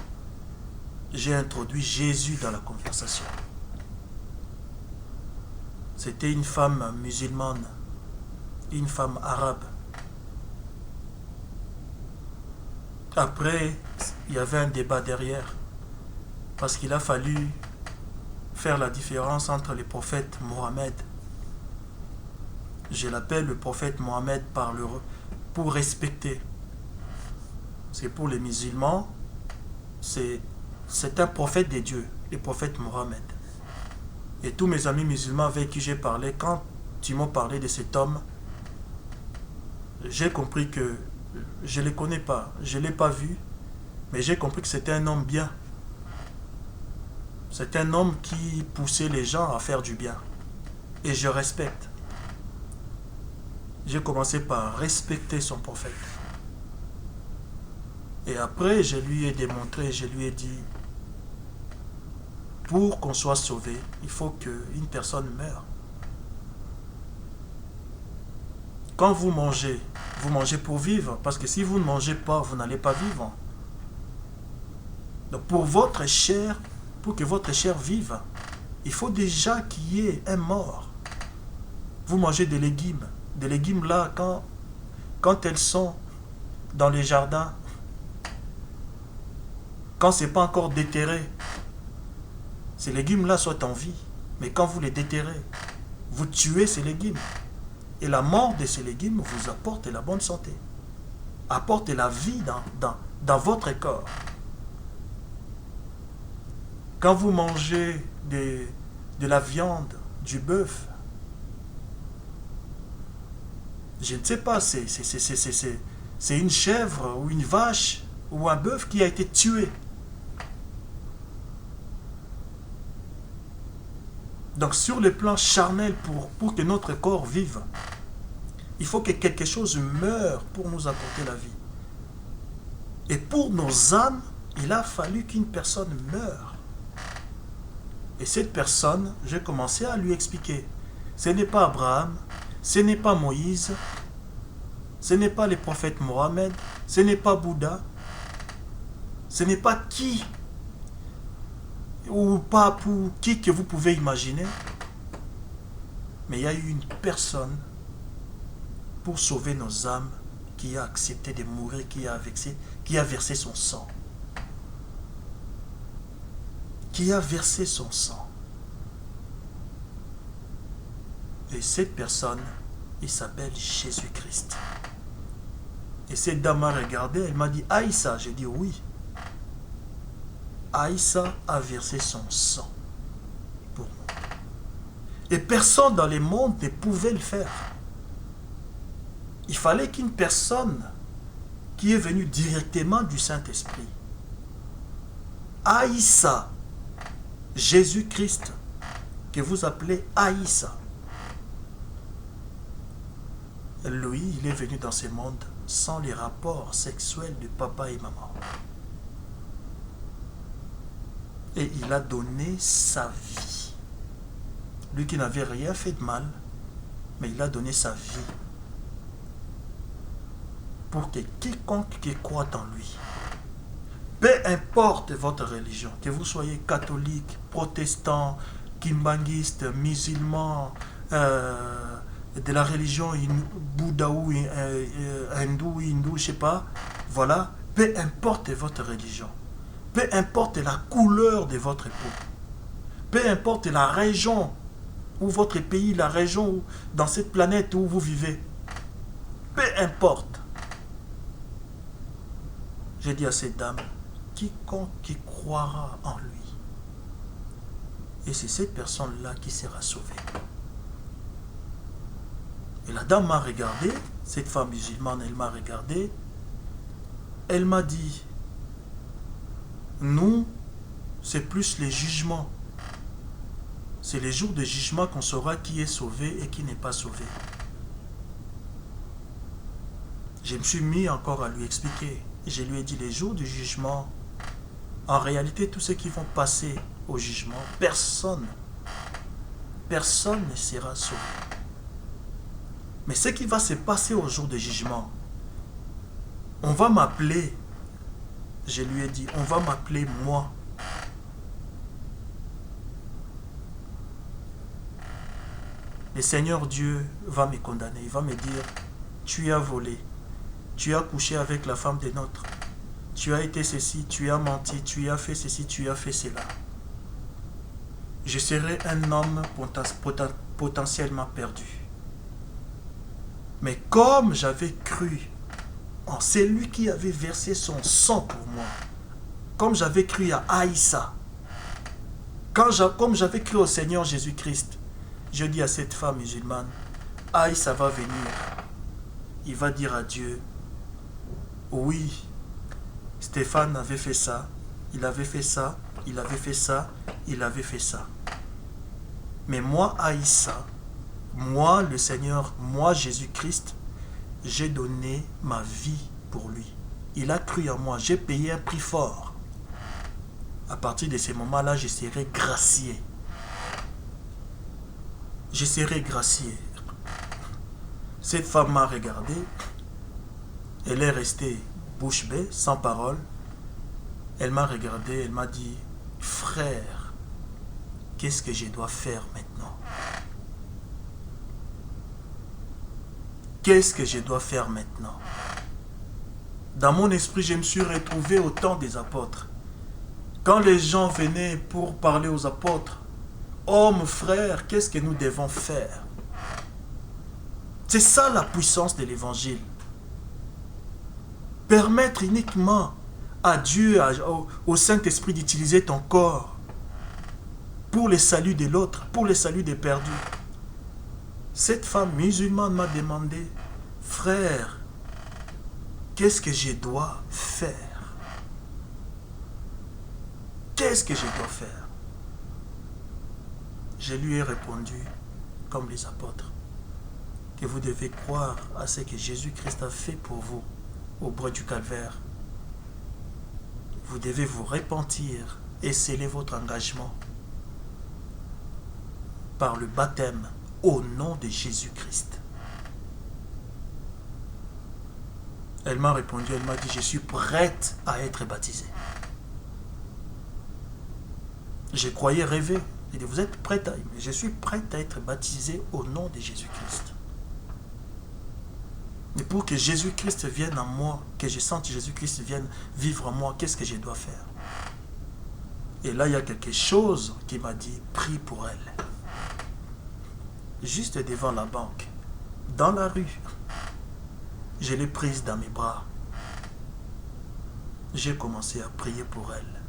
j'ai introduit Jésus dans la conversation. C'était une femme musulmane, une femme arabe. Après, il y avait un débat derrière, parce qu'il a fallu faire la différence entre le prophète Mohammed. Je l'appelle le prophète Mohammed pour respecter. C'est pour les musulmans, c'est un prophète de Dieu, le prophète Mohammed. Et tous mes amis musulmans avec qui j'ai parlé, quand ils m'ont parlé de cet homme, j'ai compris que je ne le connais pas, je ne l'ai pas vu, mais j'ai compris que c'était un homme bien. C'est un homme qui poussait les gens à faire du bien. Et je respecte. J'ai commencé par respecter son prophète. Et après, je lui ai démontré, je lui ai dit, pour qu'on soit sauvé, il faut qu'une personne meure. Quand vous mangez pour vivre, parce que si vous ne mangez pas, vous n'allez pas vivre. Donc pour votre chair, pour que votre chair vive, il faut déjà qu'il y ait un mort. Vous mangez des légumes là, quand elles sont dans les jardins, quand ce n'est pas encore déterré, ces légumes-là sont en vie. Mais quand vous les déterrez, vous tuez ces légumes. Et la mort de ces légumes vous apporte la bonne santé. Apporte la vie dans votre corps. Quand vous mangez de la viande, du bœuf, je ne sais pas, c'est une chèvre ou une vache ou un bœuf qui a été tué. Donc sur le plan charnel, pour que notre corps vive, Il faut que quelque chose meure pour nous apporter la vie. Et pour nos âmes, il a fallu qu'une personne meure. Et cette personne, j'ai commencé à lui expliquer. Ce n'est pas Abraham, ce n'est pas Moïse, ce n'est pas le prophète Mohammed, ce n'est pas Bouddha, ce n'est pas qui ou pape ou qui que vous pouvez imaginer. Mais il y a eu une personne pour sauver nos âmes qui a accepté de mourir, qui a versé son sang. Qui a versé son sang. Et cette personne, il s'appelle Jésus-Christ. Et cette dame m'a regardé, elle m'a dit, Aïssa, j'ai dit oui. Aïssa a versé son sang pour nous. Et personne dans le monde ne pouvait le faire. Il fallait qu'une personne qui est venue directement du Saint-Esprit, Aïssa, Jésus-Christ, que vous appelez Aïssa, lui, il est venu dans ce monde sans les rapports sexuels de papa et maman. Et il a donné sa vie. Lui qui n'avait rien fait de mal, mais il a donné sa vie pour que quiconque qui croit en lui, peu importe votre religion, que vous soyez catholique, protestant, kimbanguiste, musulman, de la religion Bouddha ou hindou, je sais pas, voilà, peu importe votre religion, peu importe la couleur de votre peau, peu importe la région ou votre pays, la région dans cette planète où vous vivez, peu importe. J'ai dit à cette dame, quiconque qui croira en lui, et c'est cette personne-là qui sera sauvée. Et la dame m'a regardé, cette femme musulmane, elle m'a regardé, elle m'a dit, nous, c'est plus les jugements. C'est les jours de jugement qu'on saura qui est sauvé et qui n'est pas sauvé. Je me suis mis encore à lui expliquer. Et je lui ai dit, les jours du jugement, en réalité, tous ceux qui vont passer au jugement, personne ne sera sauvé. Mais ce qui va se passer au jour du jugement, on va m'appeler, je lui ai dit, on va m'appeler moi. Le Seigneur Dieu va me condamner, il va me dire, tu as volé, tu as couché avec la femme des nôtres, tu as été ceci, tu as menti, tu as fait ceci, tu as fait cela. Je serai un homme potentiellement perdu. Mais comme j'avais cru en celui qui avait versé son sang pour moi, comme j'avais cru à Aïssa, comme j'avais cru au Seigneur Jésus-Christ, je dis à cette femme musulmane, Aïssa va venir, il va dire à Dieu, oui, Stéphane avait fait ça, il avait fait ça, il avait fait ça, il avait fait ça. Mais moi, Aïssa, moi, le Seigneur, moi, Jésus-Christ, j'ai donné ma vie pour lui. Il a cru en moi, j'ai payé un prix fort. À partir de ce moment-là, je serai gracié. Je serai gracié. Cette femme m'a regardé. Elle est restée bouche bée, sans parole. Elle m'a regardé, elle m'a dit, frère, qu'est-ce que je dois faire maintenant? Qu'est-ce que je dois faire maintenant? Dans mon esprit, je me suis retrouvé au temps des apôtres. Quand les gens venaient pour parler aux apôtres, hommes, frères, qu'est-ce que nous devons faire? C'est ça la puissance de l'évangile. Permettre uniquement à Dieu, au Saint-Esprit d'utiliser ton corps pour le salut de l'autre, pour le salut des perdus. Cette femme musulmane m'a demandé, frère, qu'est-ce que je dois faire? Qu'est-ce que je dois faire? Je lui ai répondu comme les apôtres. que vous devez croire à ce que Jésus-Christ a fait pour vous au bras du calvaire. Vous devez vous repentir et sceller votre engagement par le baptême au nom de Jésus-Christ. Elle m'a répondu, elle m'a dit, je suis prête à être baptisée. Je croyais rêver. Elle dit, vous êtes prête à... Je suis prête à être baptisée au nom de Jésus-Christ. Mais pour que Jésus-Christ vienne en moi, que je sente Jésus-Christ vienne vivre en moi, qu'est-ce que je dois faire? Et là, il y a quelque chose qui m'a dit, prie pour elle. Juste devant la banque, dans la rue, je l'ai prise dans mes bras. J'ai commencé à prier pour elle.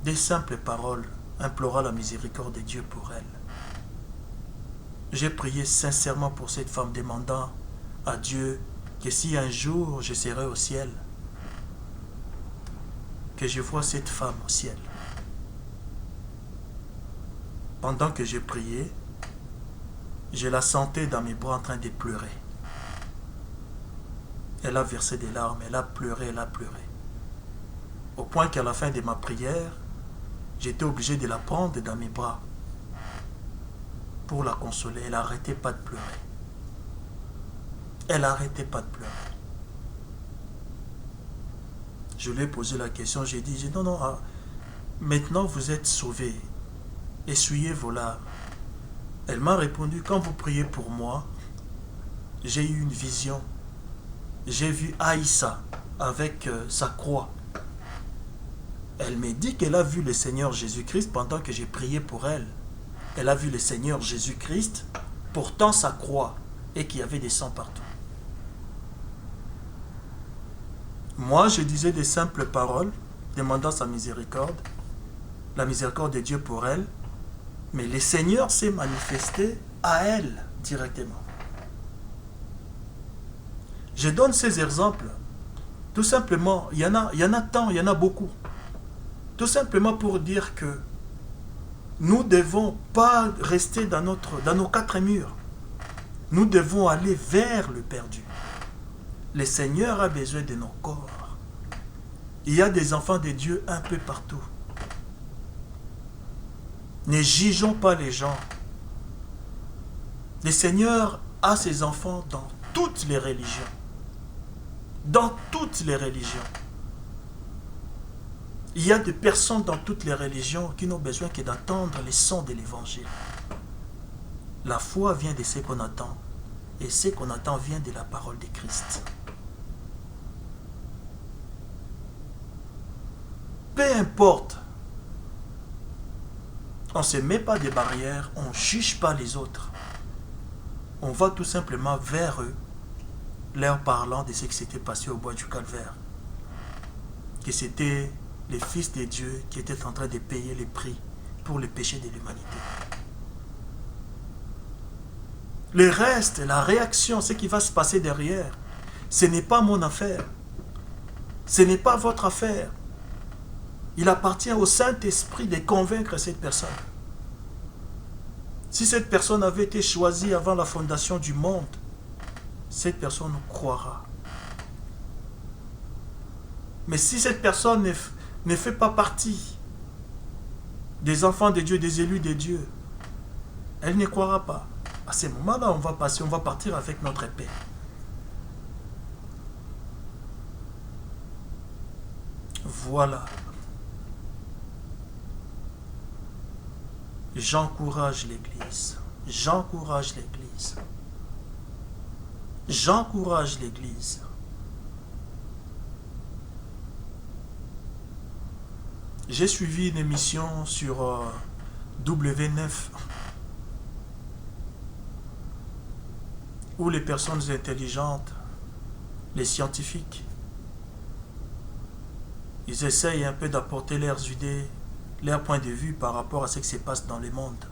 Des simples paroles, implorant la miséricorde de Dieu pour elle. J'ai prié sincèrement pour cette femme, demandant à Dieu que si un jour je serai au ciel, que je vois cette femme au ciel. Pendant que j'ai prié, je la sentais dans mes bras en train de pleurer. Elle a versé des larmes, elle a pleuré, elle a pleuré. Au point qu'à la fin de ma prière, j'étais obligé de la prendre dans mes bras pour la consoler. Elle n'arrêtait pas de pleurer. Elle n'arrêtait pas de pleurer. Je lui ai posé la question, j'ai dit, non, non, maintenant vous êtes sauvés. Essuyez vos larmes. Elle m'a répondu, quand vous priez pour moi, j'ai eu une vision. J'ai vu Aïssa avec sa croix. Elle m'a dit qu'elle a vu le Seigneur Jésus-Christ pendant que j'ai prié pour elle. Elle a vu le Seigneur Jésus-Christ portant sa croix et qu'il y avait des sangs partout. Moi, je disais des simples paroles, demandant sa miséricorde, la miséricorde de Dieu pour elle, mais le Seigneur s'est manifesté à elle directement. Je donne ces exemples, tout simplement, il y en a tant, il y en a beaucoup. Tout simplement pour dire que nous ne devons pas rester dans nos quatre murs. Nous devons aller vers le perdu. Le Seigneur a besoin de nos corps. Il y a des enfants de Dieu un peu partout. Ne jugeons pas les gens. Le Seigneur a ses enfants dans toutes les religions. Dans toutes les religions. Il y a des personnes dans toutes les religions qui n'ont besoin que d'entendre les sons de l'évangile. La foi vient de ce qu'on attend. Et ce qu'on attend vient de la parole de Christ. Peu importe. On ne se met pas de barrières, on ne juge pas les autres. On va tout simplement vers eux, leur parlant de ce qui s'était passé au bois du Calvaire. Que c'était les fils de Dieu qui étaient en train de payer les prix pour les péchés de l'humanité. Le reste, la réaction, ce qui va se passer derrière, ce n'est pas mon affaire. Ce n'est pas votre affaire. Il appartient au Saint-Esprit de convaincre cette personne. Si cette personne avait été choisie avant la fondation du monde, cette personne croira. Mais si cette personne ne fait pas partie des enfants de Dieu, des élus de Dieu, elle ne croira pas. À ce moment-là, on va partir avec notre épée. Voilà. J'encourage l'Église. J'encourage l'Église. J'encourage l'Église. J'ai suivi une émission sur W9 où les personnes intelligentes, les scientifiques, ils essayent un peu d'apporter leurs idées, leur point de vue par rapport à ce qui se passe dans le monde.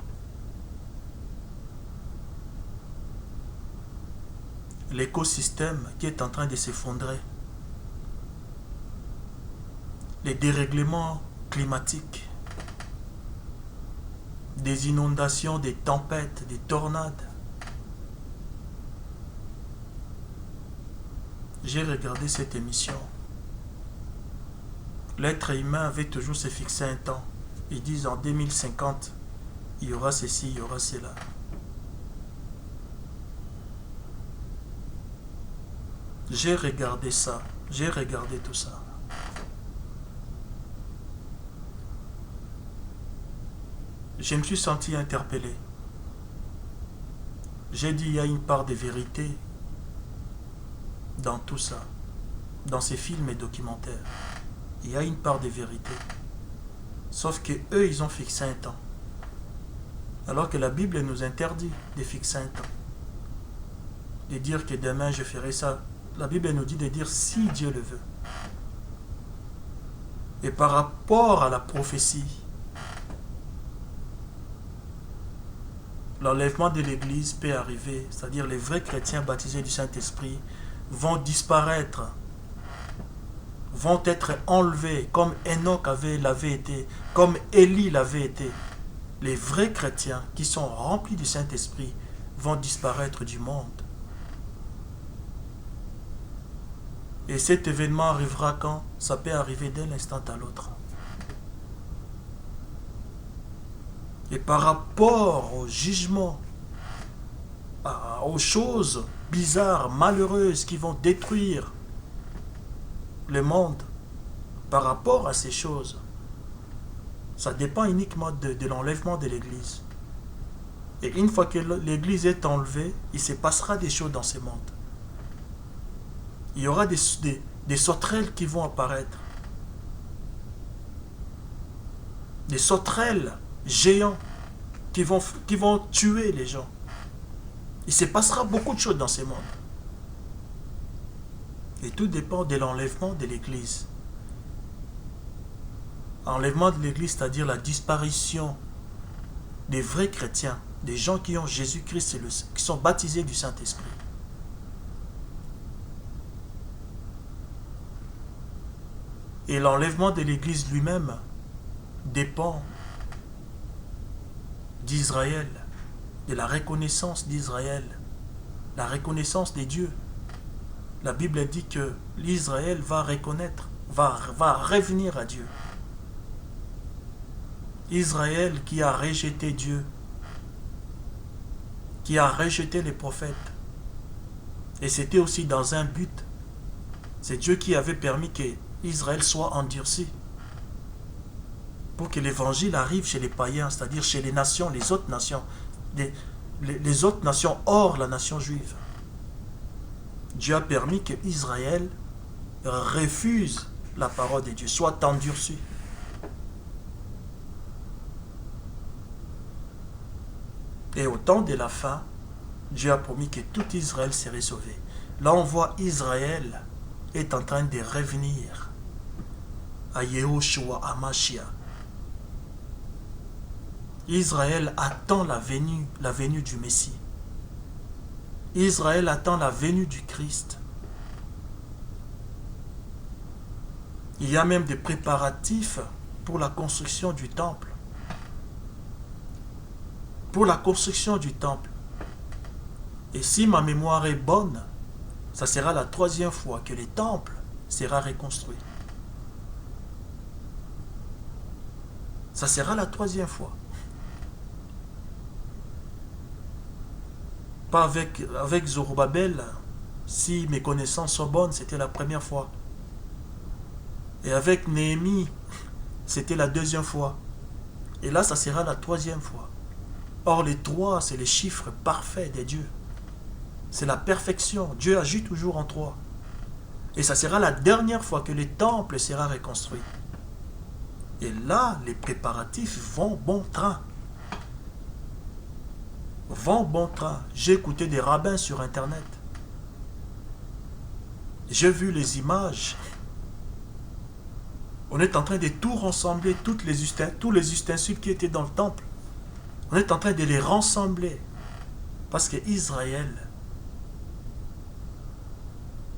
L'écosystème qui est en train de s'effondrer, les dérèglements climatiques, des inondations, des tempêtes, des tornades. J'ai regardé cette émission. L'être humain avait toujours se fixé un temps. Ils disent en 2050, il y aura ceci, il y aura cela. J'ai regardé ça, j'ai regardé tout ça. Je me suis senti interpellé. J'ai dit, il y a une part de vérité dans tout ça, dans ces films et documentaires. Il y a une part de vérité. Sauf que eux, ils ont fixé un temps. Alors que la Bible nous interdit de fixer un temps. De dire que demain je ferai ça. La Bible nous dit de dire si Dieu le veut. Et par rapport à la prophétie, l'enlèvement de l'Église peut arriver, c'est-à-dire les vrais chrétiens baptisés du Saint-Esprit vont disparaître, vont être enlevés, comme Enoch l'avait été, comme Élie l'avait été. Les vrais chrétiens qui sont remplis du Saint-Esprit vont disparaître du monde. Et cet événement arrivera quand? Ça peut arriver d'un instant à l'autre. Et par rapport au jugement, aux choses bizarres, malheureuses qui vont détruire le monde, par rapport à ces choses, ça dépend uniquement de l'enlèvement de l'Église. Et une fois que l'Église est enlevée, il se passera des choses dans ce monde. Il y aura des sauterelles qui vont apparaître. Des sauterelles géants qui vont tuer les gens. Il se passera beaucoup de choses dans ce monde. Et tout dépend de l'enlèvement de l'Église. Enlèvement de l'Église, c'est-à-dire la disparition des vrais chrétiens, des gens qui ont Jésus-Christ, qui sont baptisés du Saint-Esprit. Et l'enlèvement de l'Église lui-même dépend d'Israël, de la reconnaissance d'Israël, la reconnaissance des dieux. La Bible dit que l'Israël va reconnaître, va revenir à Dieu. Israël qui a rejeté Dieu, qui a rejeté les prophètes. Et c'était aussi dans un but. C'est Dieu qui avait permis que Israël soit endurci pour que l'évangile arrive chez les païens, c'est-à-dire chez les nations, les autres nations, les autres nations hors la nation juive. Dieu a permis que Israël refuse la parole de Dieu, soit endurci. Et au temps de la fin, Dieu a promis que tout Israël serait sauvé. Là, on voit Israël est en train de revenir à Yehoshua, à Mashiach. Israël attend la venue du Messie. Israël attend la venue du Christ. Il y a même des préparatifs pour la construction du temple. Pour la construction du temple. Et si ma mémoire est bonne, ça sera la 3e fois que le temple sera reconstruit. Ça sera la 3e fois. Pas avec Zorobabel, si mes connaissances sont bonnes, c'était la 1re fois. Et avec Néhémie, c'était la 2e fois. Et là, ça sera la 3e fois. Or, les 3, c'est les chiffres parfaits de Dieu. C'est la perfection. Dieu agit toujours en 3. Et ça sera la dernière fois que le temple sera reconstruit. Et là, les préparatifs vont bon train. Vont bon train. J'ai écouté des rabbins sur Internet. J'ai vu les images. On est en train de tout rassembler, tous les ustensiles qui étaient dans le temple. On est en train de les rassembler. Parce que Israël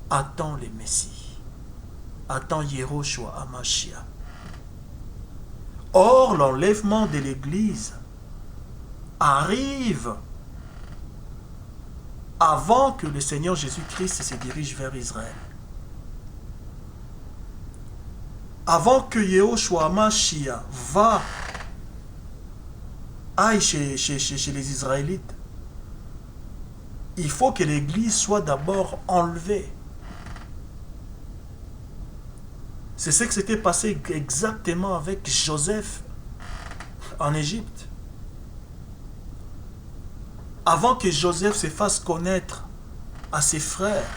attend les Messies. Attend Yehoshua Hamashiach. Or, l'enlèvement de l'Église arrive avant que le Seigneur Jésus-Christ se dirige vers Israël. Avant que Yehoshua Mashiach aille chez les Israélites, il faut que l'Église soit d'abord enlevée. C'est ce qui s'était passé exactement avec Joseph en Égypte. Avant que Joseph se fasse connaître à ses frères,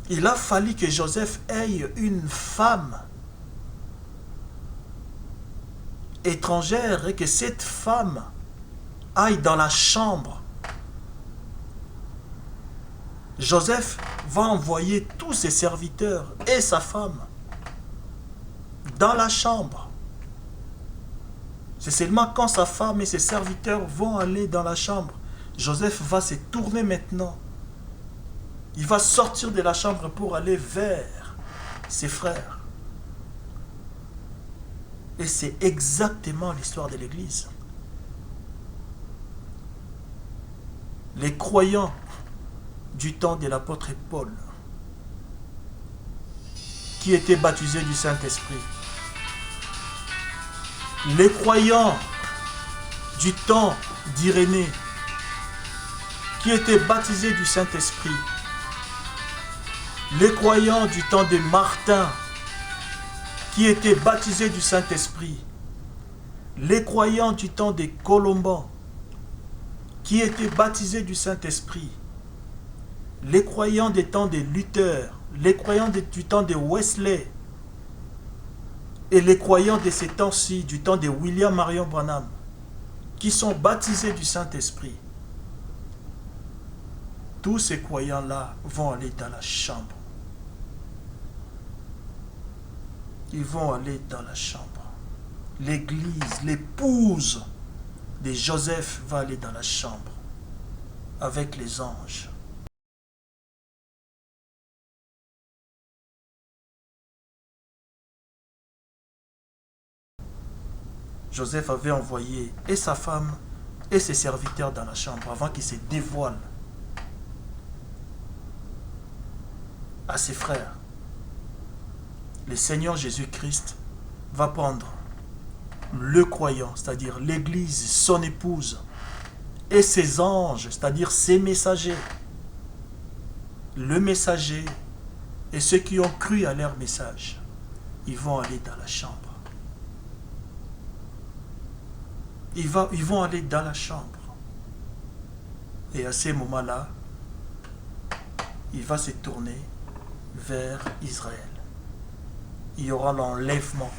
il a fallu que Joseph ait une femme étrangère et que cette femme aille dans la chambre. Joseph va envoyer tous ses serviteurs et sa femme dans la chambre. C'est seulement quand sa femme et ses serviteurs vont aller dans la chambre, Joseph va se tourner maintenant. Il va sortir de la chambre pour aller vers ses frères. Et c'est exactement l'histoire de l'Église. Les croyants du temps de l'apôtre Paul, qui étaient baptisés du Saint-Esprit. Les croyants du temps d'Irénée, qui étaient baptisés du Saint-Esprit. Les croyants du temps de Martin, qui étaient baptisés du Saint-Esprit. Les croyants du temps de Colomban, qui étaient baptisés du Saint-Esprit. Les croyants des temps de Luther, les croyants du temps de Wesley, et les croyants de ces temps-ci, du temps de William Marion Branham, qui sont baptisés du Saint-Esprit. Tous ces croyants-là vont aller dans la chambre. Ils vont aller dans la chambre. L'église, l'épouse de Joseph va aller dans la chambre avec les anges. Joseph avait envoyé et sa femme et ses serviteurs dans la chambre avant qu'ils se dévoilent à ses frères. Le Seigneur Jésus-Christ va prendre le croyant, c'est-à-dire l'Église, son épouse, et ses anges, c'est-à-dire ses messagers. Le messager et ceux qui ont cru à leur message, ils vont aller dans la chambre. Ils vont aller dans la chambre. Et à ce moment-là, il va se tourner vers Israël. Il y aura l'enlèvement.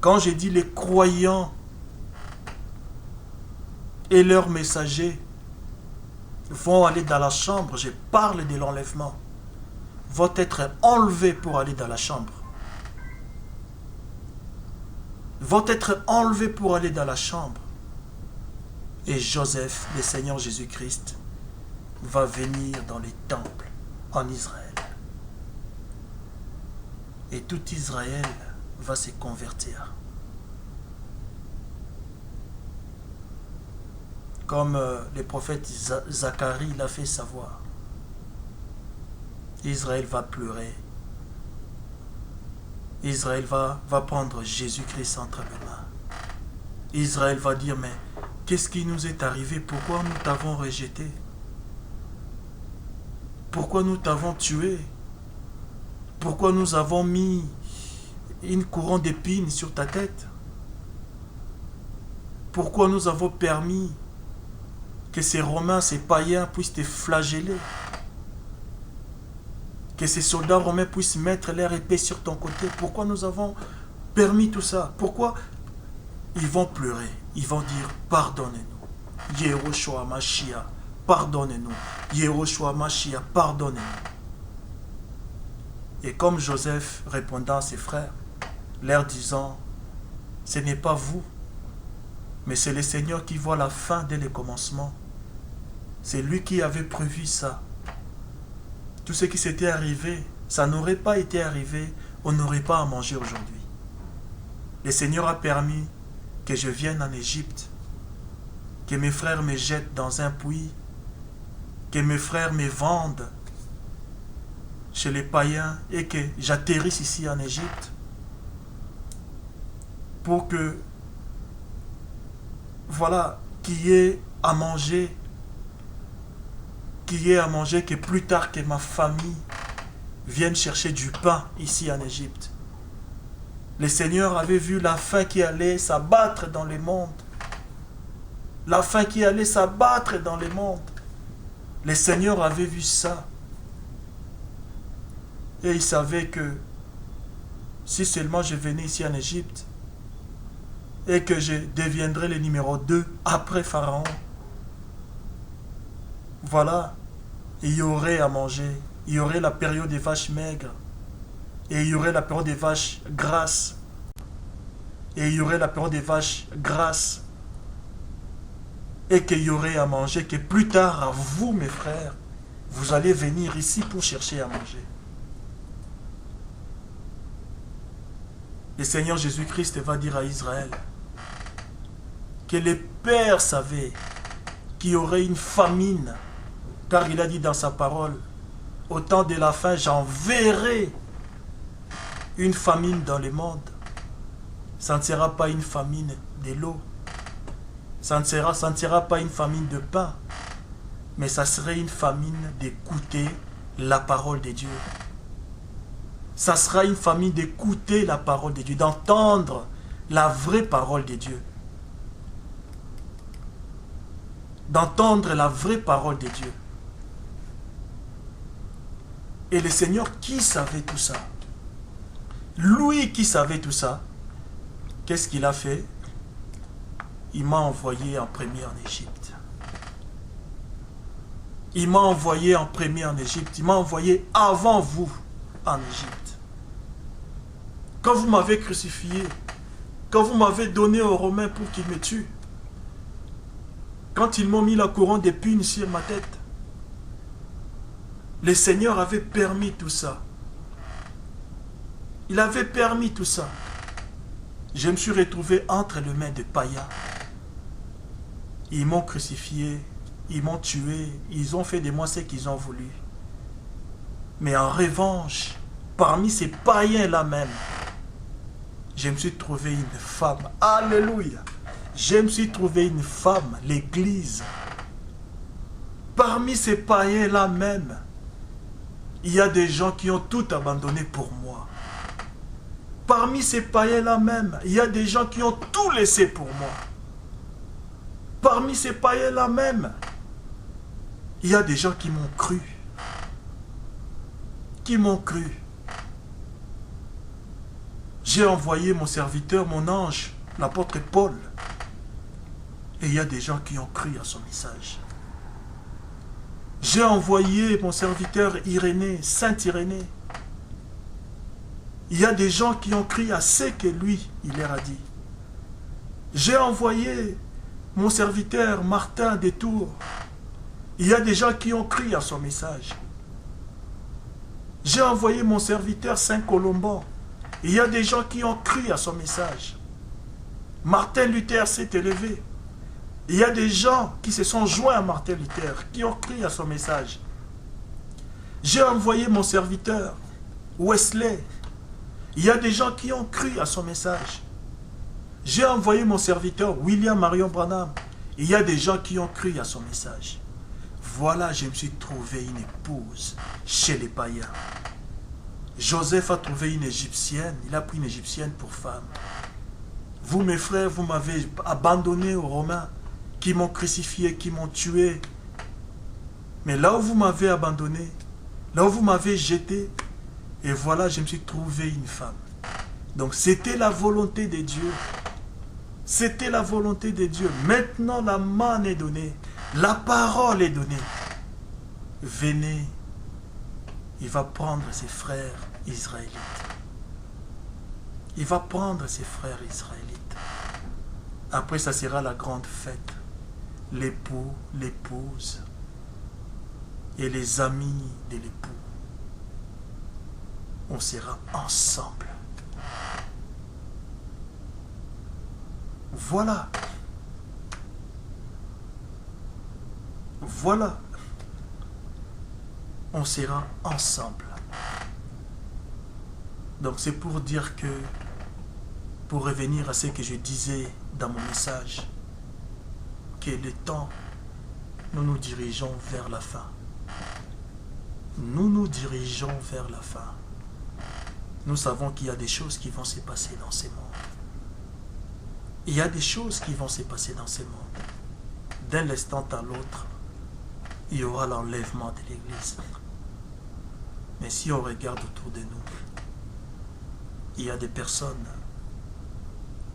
Quand je dis les croyants et leurs messagers vont aller dans la chambre, je parle de l'enlèvement, vont être enlevés pour aller dans la chambre. Vont être enlevés pour aller dans la chambre. Et Joseph, le Seigneur Jésus-Christ, va venir dans les temples en Israël. Et tout Israël va se convertir. Comme le prophète Zacharie l'a fait savoir. Israël va pleurer. Israël va prendre Jésus-Christ entre les mains. Israël va dire, mais qu'est-ce qui nous est arrivé? Pourquoi nous t'avons rejeté? Pourquoi nous t'avons tué? Pourquoi nous avons mis une couronne d'épines sur ta tête? Pourquoi nous avons permis que ces Romains, ces païens puissent te flageller? Que ces soldats romains puissent mettre leur épée sur ton côté? Pourquoi nous avons permis tout ça? Pourquoi? Ils vont pleurer. Ils vont dire, pardonnez-nous. Yehoshua Mashiach, pardonnez-nous. Yehoshua Mashiach, pardonnez-nous. Et comme Joseph répondant à ses frères, leur disant, ce n'est pas vous, mais c'est le Seigneur qui voit la fin dès le commencement. C'est lui qui avait prévu ça. Tout ce qui s'était arrivé, ça n'aurait pas été arrivé, on n'aurait pas à manger aujourd'hui. Le Seigneur a permis que je vienne en Égypte, que mes frères me jettent dans un puits, que mes frères me vendent chez les païens et que j'atterrisse ici en Égypte pour que, voilà, qu'il y ait à manger, que plus tard que ma famille vienne chercher du pain ici en Égypte. Le Seigneur avait vu la faim qui allait s'abattre dans le monde. La faim qui allait s'abattre dans le monde. Le Seigneur avait vu ça. Et il savait que si seulement je venais ici en Égypte et que je deviendrais le numéro 2 après Pharaon, voilà, il y aurait à manger. Il y aurait la période des vaches maigres. Et il y aurait la période des vaches grasses. Et il y aurait la période des vaches grasses. Et qu'il y aurait à manger, que plus tard, à vous, mes frères, vous allez venir ici pour chercher à manger. Le Seigneur Jésus-Christ va dire à Israël que les pères savaient qu'il y aurait une famine, car il a dit dans sa parole, au temps de la fin, j'enverrai une famine dans le monde. Ça ne sera pas une famine de l'eau. Ça ne sera pas une famine de pain. Mais ça serait une famine d'écouter la parole de Dieu. Ça sera une famine d'écouter la parole de Dieu, d'entendre la vraie parole de Dieu. D'entendre la vraie parole de Dieu. Et le Seigneur qui savait tout ça, lui qui savait tout ça, qu'est-ce qu'il a fait? Il m'a envoyé en premier en Égypte. Il m'a envoyé en premier en Égypte. Il m'a envoyé avant vous en Égypte. Quand vous m'avez crucifié, quand vous m'avez donné aux Romains pour qu'ils me tuent, quand ils m'ont mis la couronne d'épines sur ma tête, le Seigneur avait permis tout ça. Il avait permis tout ça. Je me suis retrouvé entre les mains des païens. Ils m'ont crucifié, ils m'ont tué, ils ont fait de moi ce qu'ils ont voulu. Mais en revanche, parmi ces païens-là même, je me suis trouvé une femme. Alléluia! Je me suis trouvé une femme, l'Église. Parmi ces païens-là même, il y a des gens qui ont tout abandonné pour moi. Parmi ces païens-là même, il y a des gens qui ont tout laissé pour moi. Parmi ces païens-là même, il y a des gens qui m'ont cru. Qui m'ont cru. J'ai envoyé mon serviteur, mon ange, l'apôtre Paul. Et il y a des gens qui ont cru à son message. J'ai envoyé mon serviteur Irénée, Saint Irénée. Il y a des gens qui ont cru à ce que lui, il leur a dit. J'ai envoyé mon serviteur Martin des Tours. Il y a des gens qui ont cru à son message. J'ai envoyé mon serviteur Saint Colomban. Il y a des gens qui ont cru à son message. Martin Luther s'est élevé. Il y a des gens qui se sont joints à Martin Luther, qui ont cru à son message. J'ai envoyé mon serviteur Wesley. Il y a des gens qui ont cru à son message. J'ai envoyé mon serviteur William Marion Branham. Il y a des gens qui ont cru à son message. Voilà, je me suis trouvé une épouse chez les païens. Joseph a trouvé une Égyptienne. Il a pris une Égyptienne pour femme. Vous, mes frères, vous m'avez abandonné aux Romains qui m'ont crucifié, qui m'ont tué. Mais là où vous m'avez abandonné, là où vous m'avez jeté, et voilà, je me suis trouvé une femme. Donc c'était la volonté de Dieu. C'était la volonté de Dieu. Maintenant, la main est donnée. La parole est donnée. Venez. Il va prendre ses frères israélites. Il va prendre ses frères israélites. Après, ça sera la grande fête. L'époux, l'épouse et les amis de l'époux. On sera ensemble. Voilà. Voilà. On sera ensemble. Donc c'est pour dire que, pour revenir à ce que je disais dans mon message, que le temps, nous nous dirigeons vers la fin. Nous nous dirigeons vers la fin. Nous savons qu'il y a des choses qui vont se passer dans ce monde. Il y a des choses qui vont se passer dans ce monde. D'un instant à l'autre, il y aura l'enlèvement de l'Église. Mais si on regarde autour de nous, il y a des personnes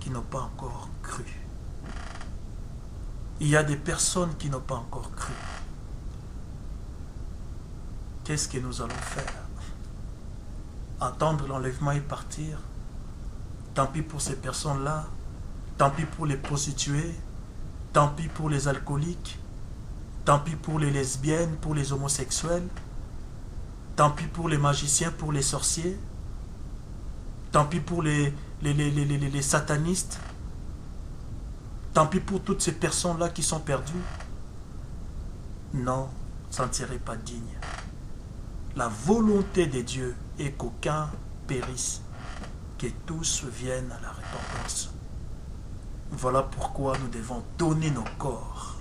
qui n'ont pas encore cru. Il y a des personnes qui n'ont pas encore cru. Qu'est-ce que nous allons faire? Attendre l'enlèvement et partir? Tant pis pour ces personnes-là. Tant pis pour les prostituées. Tant pis pour les alcooliques. Tant pis pour les lesbiennes, pour les homosexuels. Tant pis pour les magiciens, pour les sorciers. Tant pis pour les satanistes. Tant pis pour toutes ces personnes-là qui sont perdues. Non, ça ne serait pas digne. La volonté de Dieu est qu'aucun périsse, que tous viennent à la repentance. Voilà pourquoi nous devons donner nos corps.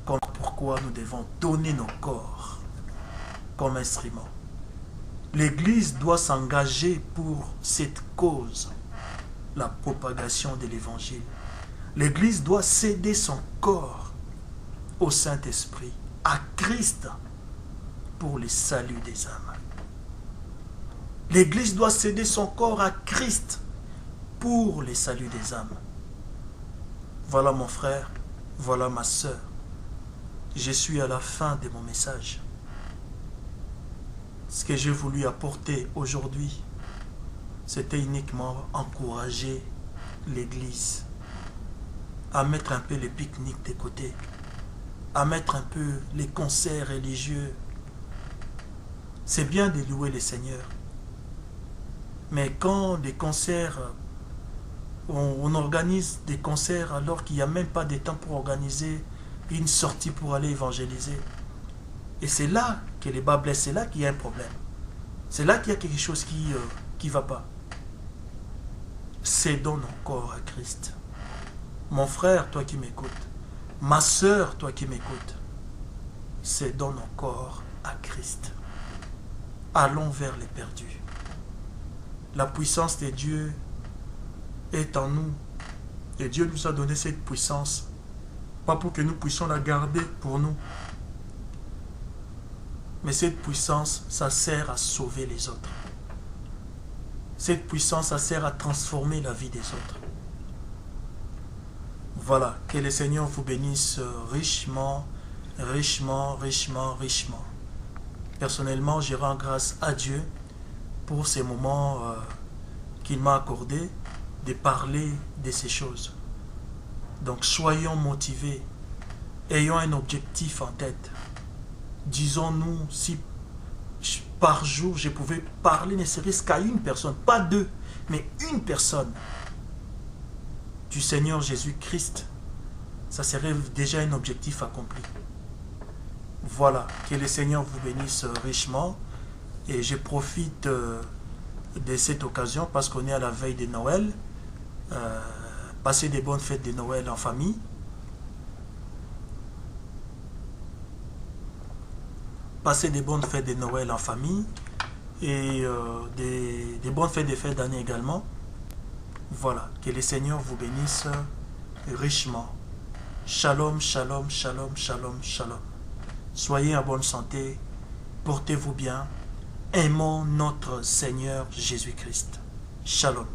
Pourquoi nous devons donner nos corps comme instrument. L'Église doit s'engager pour cette cause, la propagation de l'Évangile. L'Église doit céder son corps au Saint-Esprit, à Christ, pour le salut des âmes. L'Église doit céder son corps à Christ pour le salut des âmes. Voilà mon frère, voilà ma sœur. Je suis à la fin de mon message. Ce que j'ai voulu apporter aujourd'hui, c'était uniquement encourager l'Église à mettre un peu les pique-niques de côté, à mettre un peu les concerts religieux. C'est bien de louer le Seigneur. Mais quand des concerts, on organise des concerts alors qu'il n'y a même pas de temps pour organiser une sortie pour aller évangéliser. Et c'est là que les bas blessent, c'est là qu'il y a un problème. C'est là qu'il y a quelque chose qui ne va pas. Cédons nos corps à Christ. Mon frère, toi qui m'écoutes, ma sœur, toi qui m'écoutes, cédons nos corps à Christ. Allons vers les perdus. La puissance de Dieu est en nous. Et Dieu nous a donné cette puissance, pas pour que nous puissions la garder pour nous. Mais cette puissance, ça sert à sauver les autres. Cette puissance, ça sert à transformer la vie des autres. Voilà, que le Seigneur vous bénisse richement, richement, richement, richement. Personnellement, je rends grâce à Dieu pour ces moments qu'il m'a accordé de parler de ces choses. Donc soyons motivés, ayons un objectif en tête. Disons-nous, si par jour je pouvais parler ne serait-ce qu'à une personne, pas deux, mais une personne du Seigneur Jésus-Christ, ça serait déjà un objectif accompli. Voilà, que le Seigneur vous bénisse richement. Et je profite de cette occasion parce qu'on est à la veille de Noël. Passez des bonnes fêtes de Noël en famille. Passez des bonnes fêtes de Noël en famille et des bonnes fêtes de fin d'année également. Voilà, que le Seigneur vous bénisse richement. Shalom, shalom, shalom, shalom, shalom. Soyez en bonne santé, portez-vous bien, aimons notre Seigneur Jésus-Christ. Shalom.